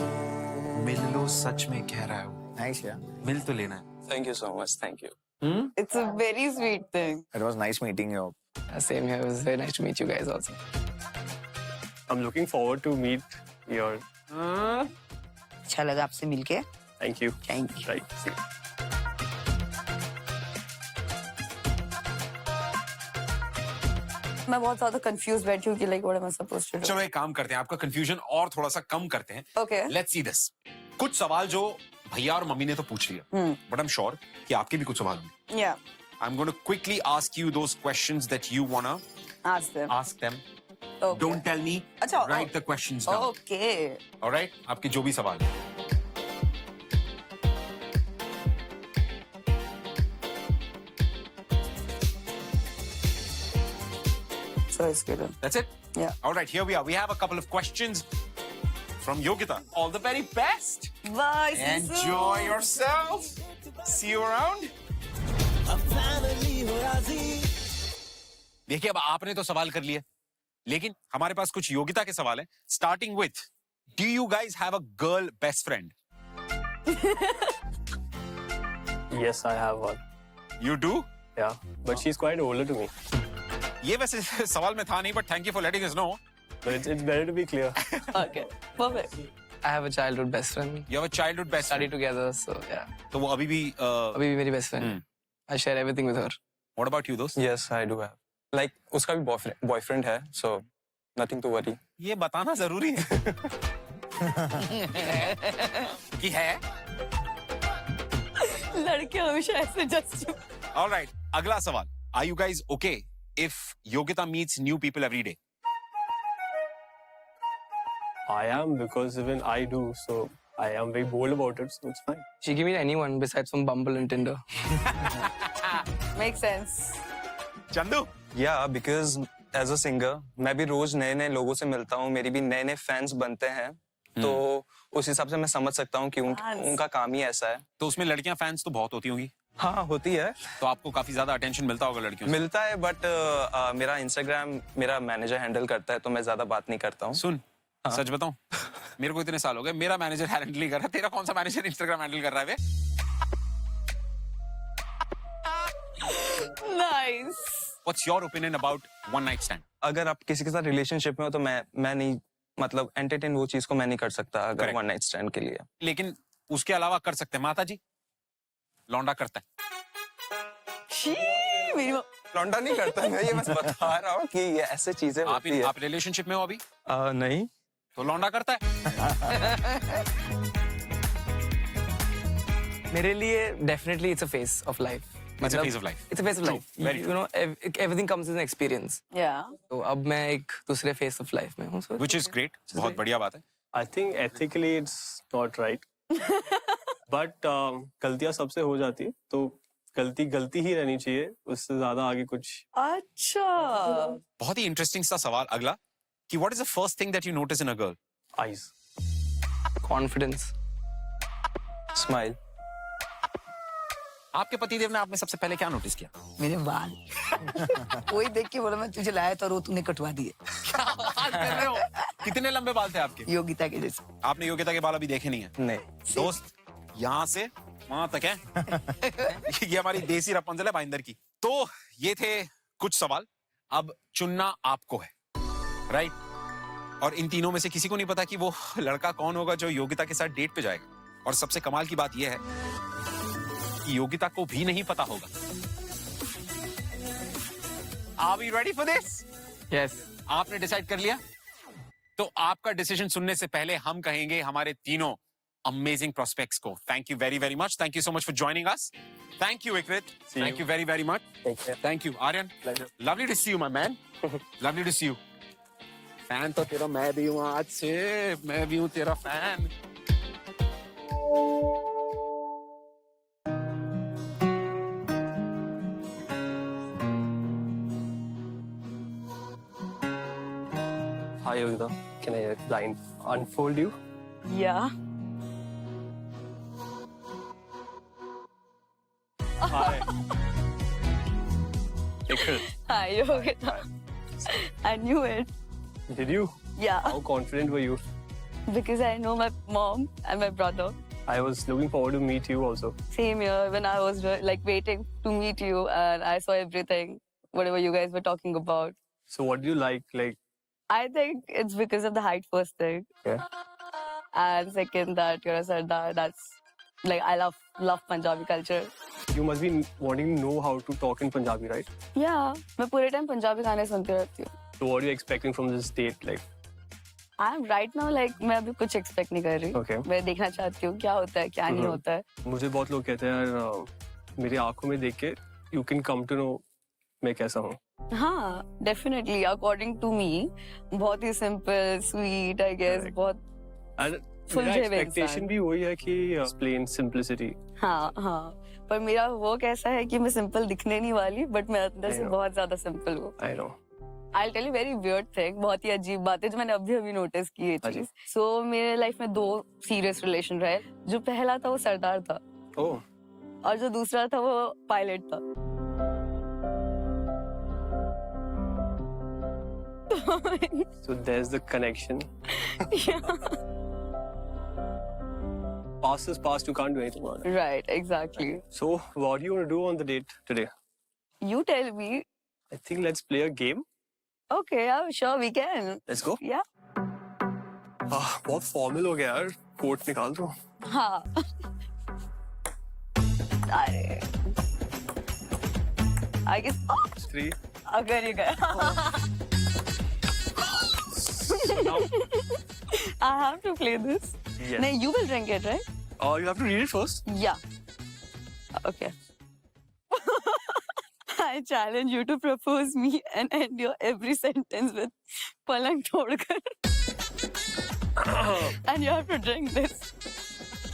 मिल लो सच में कह रहा है वो। नाइस यार. मिल तो लेना है। Thank you so much, thank you. It's a very sweet thing. It was nice meeting you. Same here. It was very nice to meet you guys also. I'm looking forward to meet your. अच्छा लगा आपसे मिलके. Thank you. Thank you. Right. See. मैं बहुत ज्यादा confuse बैठी हूँ कि like what am I supposed to do? चलो एक काम करते हैं, आपका कंफ्यूजन और थोड़ा सा कम करते हैं. Okay. Let's see this. कुछ सवाल जो भैया और मम्मी ने तो पूछ लिया, बट आई एम श्योर कि आपके भी कुछ सवाल होंगे. Yeah. I'm going to quickly ask you those questions that you wanna Ask them. ask them. Okay. Don't tell me. अच्छा, Write the questions down. Okay. All right? आपके जो भी सवाल हैं. So it's good. That's it? Yeah. All right, here we are. We have a couple of questions from Yogita. All the very best. Bye. Enjoy yourself. See you around. A family हो राजी. देखिए अब आपने तो सवाल कर लिए, लेकिन हमारे पास कुछ योगिता के सवाल हैं. Starting with, do you guys have a girl best friend? Yes, I have one. You do? Yeah, but she's quite older to me. ये वैसे सवाल में था नहीं, but thank you for letting us know. But it's better to be clear. Okay. Perfect. I have a childhood best friend. You have a childhood best Study friend. together, so yeah. तो वो अभी भी. अभी भी मेरी best friend. I share everything with her. What about you, दोस्त? Yes, I do have. Like उसका भी boyfriend है, so nothing to worry. ये बताना जरूरी है कि है. लड़के हमेशा ऐसे जस्ट. All right, अगला सवाल. Are you guys okay if Yogita meets new people every day? I am, because even I do, so I am very bold about it, so it's fine. She can meet anyone besides from Bumble and Tinder. Makes sense. Chandu. Yeah, because as a singer, मैं भी रोज नए नए लोगों से मिलता हूँ, मेरी भी नए नए फैंस बनते हैं, तो उस हिसाब से मैं समझ सकता हूँ कि उनका काम ही ऐसा है. तो उसमें लड़कियां फैंस तो बहुत होती होंगी, हाँ होती है, तो आपको काफी ज्यादा अटेंशन मिलता होगा लड़कियों से. मिलता है, बट मेरा इंस्टाग्राम मेरा मैनेजर हैंडल करता है, तो मैं ज्यादा बात नहीं करता हूँ. सुन, सच बताऊं, मेरे को इतने साल हो गए, मेरा मैनेजर हैंडल नहीं कर रहा. तेरा कौन सा मैनेजर इंस्टाग्राम हैंडल कर रहा है बे? Nice. What's your opinion about one night stand? अगर आप किसी के साथ रिलेशनशिप में हो तो मैं नहीं, मतलब एंटरटेन वो चीज को मैं नहीं कर सकता अगर Correct. वन नाइट स्टैंड के लिए. लेकिन उसके अलावा कर सकते हैं. माता जी, लौंडा करता है. She. मेरी लौंडा नहीं करता, मैं ये बस बता रहा हूँ कि ये ऐसे चीजें होती है. आप रिलेशनशिप में हो अभी? नहीं. तो लौंडा करता है. मेरे लिए definitely it's a phase of life. It's a phase of life. It's a phase of True, life. very You know, everything comes as an experience. Yeah. तो अब मैं एक दूसरे phase of life में हूँ. So Which is great. बहुत बढ़िया बात है. I think ethically it's not right. But गलतियां सबसे हो जाती है, तो गलती गलती ही रहनी चाहिए, उससे ज्यादा आगे कुछ. अच्छा. बहुत ही इंटरेस्टिंग सा सवाल अगला, कि what is the first thing that you notice in a girl? Eyes. confidence. Smile. आपके पतिदेव ने आप में सबसे पहले क्या नोटिस किया? मेरे बाल. कोई देख के बोला मैं तुझे लाया था और वो तूने कटवा दिए. क्या बात कर रहे हो? कितने लंबे बाल थे आपके? योगिता के जैसे. आपने योगिता के बाल अभी देखे नहीं है? नहीं. दोस्त, यहाँ से वहां तक है. ये हमारी देसी रपंजल है भाईंदर की. तो ये थे कुछ सवाल. अब चुनना आपको है, राइट? और इन तीनों में से किसी को नहीं पता कि वो लड़का कौन होगा जो योगिता के साथ डेट पे जाएगा. और सबसे कमाल की बात यह है कि योगिता को भी नहीं पता होगा. Are we ready for this? Yes. आपने डिसाइड कर लिया? तो आपका डिसीजन सुनने से पहले हम कहेंगे हमारे तीनों amazing prospects को. Thank you very, very much. Thank you so much for joining us. Thank you, Ikrit. Thank you very, very much. Thank you, Aryan. Pleasure. Lovely to see you, my man. Lovely to see you. Fan तो तेरा मैं भी हूँ आज से. मैं भी हूँ तेरा fan. Hi, Yogita. Can I blind unfold you? Yeah. Hi. Ikrit, Hi, Yogita. I knew it. did you? Yeah. How confident were you? Because I know my mom and my brother. I was looking forward to meet you also. Same here when I was like waiting to meet you and I saw everything, whatever you guys were talking about. So what do you like? Like, I think it's because of the height first thing. yeah. And second that you're a Sardar. That's like I love Punjabi culture. You must be wanting to know how to talk in Punjabi, right? Yeah, मैं पूरे time Punjabi गाने सुनती रहती हूँ. So what are you expecting from this date? Like, I'm right now like मैं अभी कुछ expect नहीं कर रही. Okay. मैं देखना चाहती हूँ क्या होता है क्या नहीं होता है. मुझे बहुत लोग कहते हैं यार मेरी आंखों में देख के you can come to know मैं कैसा हूँ. हाँ, definitely according to me बहुत ही simple, sweet I guess Correct. बहुत And Full मेरा shape expectation इंसान. भी वही है कि plain simplicity. हाँ हाँ. पर मेरा वो कैसा है कि मैं simple दिखने नहीं वाली but मैं अंदर I से know. बहुत ज्यादा simple हूँ. I know. I'll tell you very weird thing, बहुत ही अजीब बात है जो मैंने अभी नोटिस की ये चीज. So मेरे लाइफ में 2 serious relation रहे. जो पहला था वो सरदार था Oh. और जो दूसरा था वो पायलट था. So there's the connection. Past is past, you can't do anything about it. Right, exactly. So what do you want to do on the date today? You tell me. I think let's play a game. Okay, yeah, sure we can. Let's go. Yeah. बहुत formal हो गया यार. Coat निकाल दो. हाँ. अरे. I guess. Oh, 3. अगर ये गया. Now, I have to play this. yes. No, you will drink it, right? Oh, you have to read it first. Yeah. Okay. I challenge you to propose me and end your every sentence with palang todkar. And you have to drink this.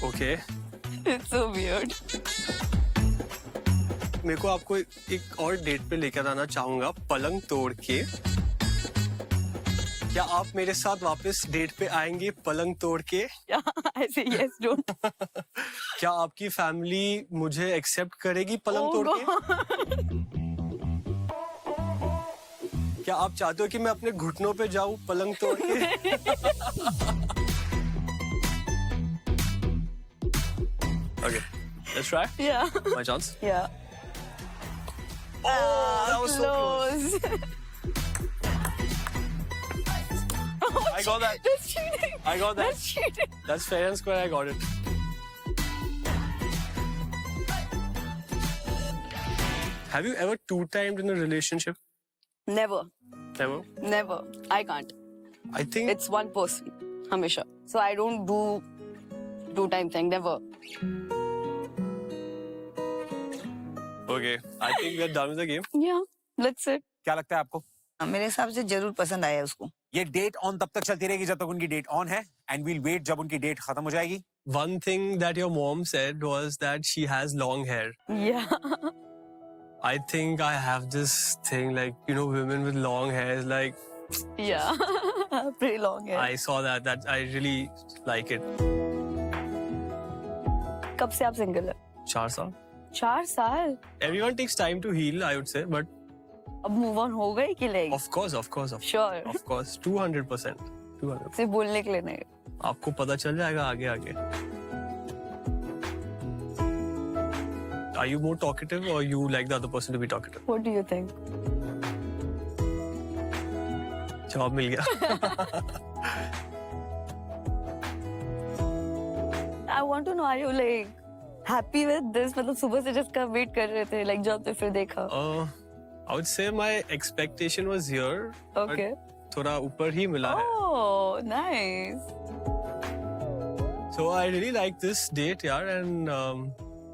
Okay. It's so weird. मेरे को आपको एक और date पे लेकर आना चाहूंगा पलंग तोड़ के. क्या आप मेरे साथ वापस डेट पे आएंगे पलंग तोड़ के? Yeah, I say yes, don't. क्या आपकी फैमिली मुझे एक्सेप्ट करेगी पलंग तोड़ के? क्या आप चाहते हो कि मैं अपने घुटनों पे जाऊं पलंग तोड़ के? Okay, let's try. Yeah. My chance. Yeah. Oh, that was so close. I got that. That's cheating. I got that. That's cheating. That's fair and square. I got it. Have you ever two-timed in a relationship? Never. Never. Never. I can't. I think It's one person. Hamisha. So I don't do two-time thing. Never. Okay. I think we are done with the game. Yeah. That's it. क्या लगता है आपको? मेरे हिसाब से जरूर पसंद आया उसको. ये डेट ऑन तब तक चलती रहेगी जब तक उनकी डेट ऑन है एंड वील वेट जब उनकी डेट खत्म हो जाएगी. One thing that your mom said was that she has long hair. Yeah. I think I have this thing like, you know, women with long hair is like, Yeah. Pretty long hair. I saw that I really like it. कब से आप single है? 4 साल. 4 साल. Everyone takes time to heal, I would say, but अब move on हो गई कि नहीं? of course, Sure. of course, 200%. 200%. सिर्फ बोलने के लिए नहीं. आपको पता चल जाएगा आगे आगे. Are you more talkative or you like the other person to be talkative? What do you think? जवाब मिल गया. I want to know, are you like happy with this? मतलब सुबह से जिसका वेट कर रहे थे, like जब तो फिर देखा. I would say my expectation was here. Okay. but थोड़ा ऊपर ही मिला है. Oh, nice. So So I really like this date, yeah, and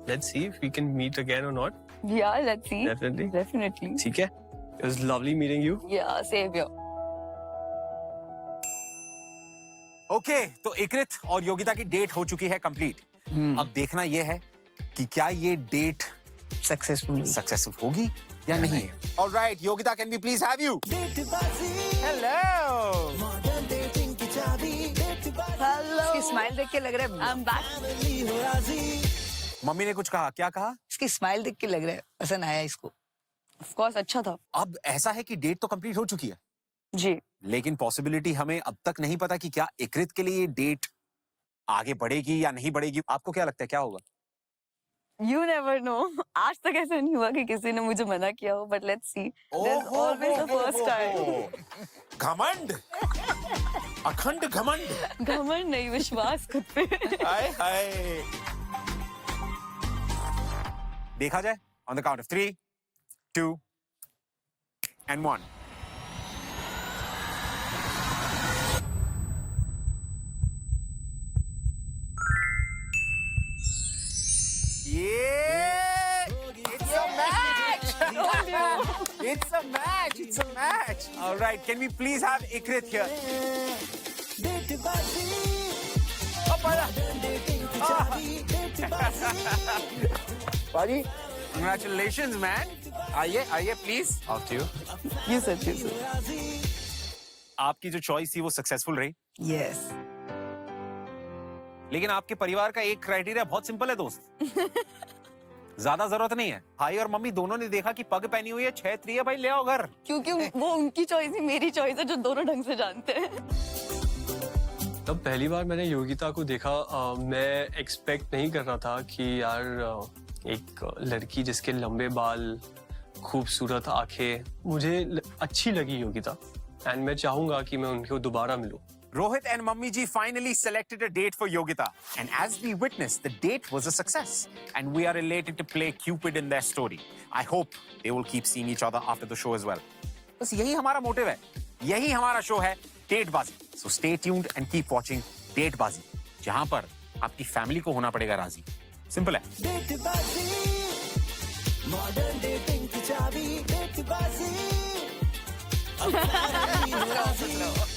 let's see if we can meet again or not. Yeah, let's see. Definitely. Definitely. ठीक है. It was lovely meeting you. Yeah, same here. Okay तो इकरित और योगिता की date हो चुकी है complete. अब देखना यह है कि क्या ये डेट सक्सेसफुल सक्सेसफुल होगी या नहीं। Alright Yogita, can we please have you? Hello. Modern dating की चाबी Hello. इसकी स्माइल देख के लग रहा है I'm back. फैमिली हो राजी मम्मी ने कुछ कहा, क्या कहा? इसकी स्माइल देख के लग रहा है पसंद आया इसको। Of course, अच्छा था। अब ऐसा है कि डेट तो कंप्लीट हो चुकी है, जी। लेकिन पॉसिबिलिटी हमें अब तक नहीं पता कि क्या इकरित के लिए डेट आगे बढ़ेगी या नहीं बढ़ेगी। आपको क्या लगता है क्या होगा? You never know. आज तक ऐसा नहीं हुआ कि किसी ने मुझे मना किया हो, but let's see. There's always the first time. घमंड, अखंड घमंड। घमंड नहीं, विश्वास खुद पे। हाय हाय। देखा जाए on the count of 3, 2 and 1. Yeah! It's a match! It's a match! It's a match! All right, can we please have Ikrit here? Date बाजी डेटिंग की चाबी डेट बाजी Buddy, congratulations, man. आइए, please. After you. You said. आपकी जो choice थी वो successful रही, यस लेकिन आपके परिवार का एक क्राइटेरिया बहुत सिंपल है दोस्त। ज्यादा जरूरत नहीं है। भाई और मम्मी दोनों ने देखा कि पग पहनी हुई है, 6-3 है, भाई ले आओ घर। क्योंकि वो उनकी चॉइस ही मेरी चॉइस है, जो दोनों ढंग से जानते हैं। तब पहली बार मैंने योगिता को देखा, मैं एक्सपेक्ट नहीं कर रहा था कि यार एक लड़की जिसके लंबे बाल, खूबसूरत आंखें, मुझे अच्छी लगी योगिता, एंड मैं चाहूंगा कि मैं उनको दोबारा मिलूं। Rohit and Mummy ji finally selected a date for Yogita. And as we witnessed, the date was a success. And we are elated to play Cupid in their story. I hope they will keep seeing each other after the show as well. बस यही हमारा motive है। यही हमारा show है, डेटबाजी। So stay tuned and keep watching डेटबाजी, जहां पर आपकी फैमिली को होना पड़ेगा राजी। सिंपल है। डेट बाजी मॉडर्न डेटिंग की चाबी डेट बाजी अब फैमिली हो राजी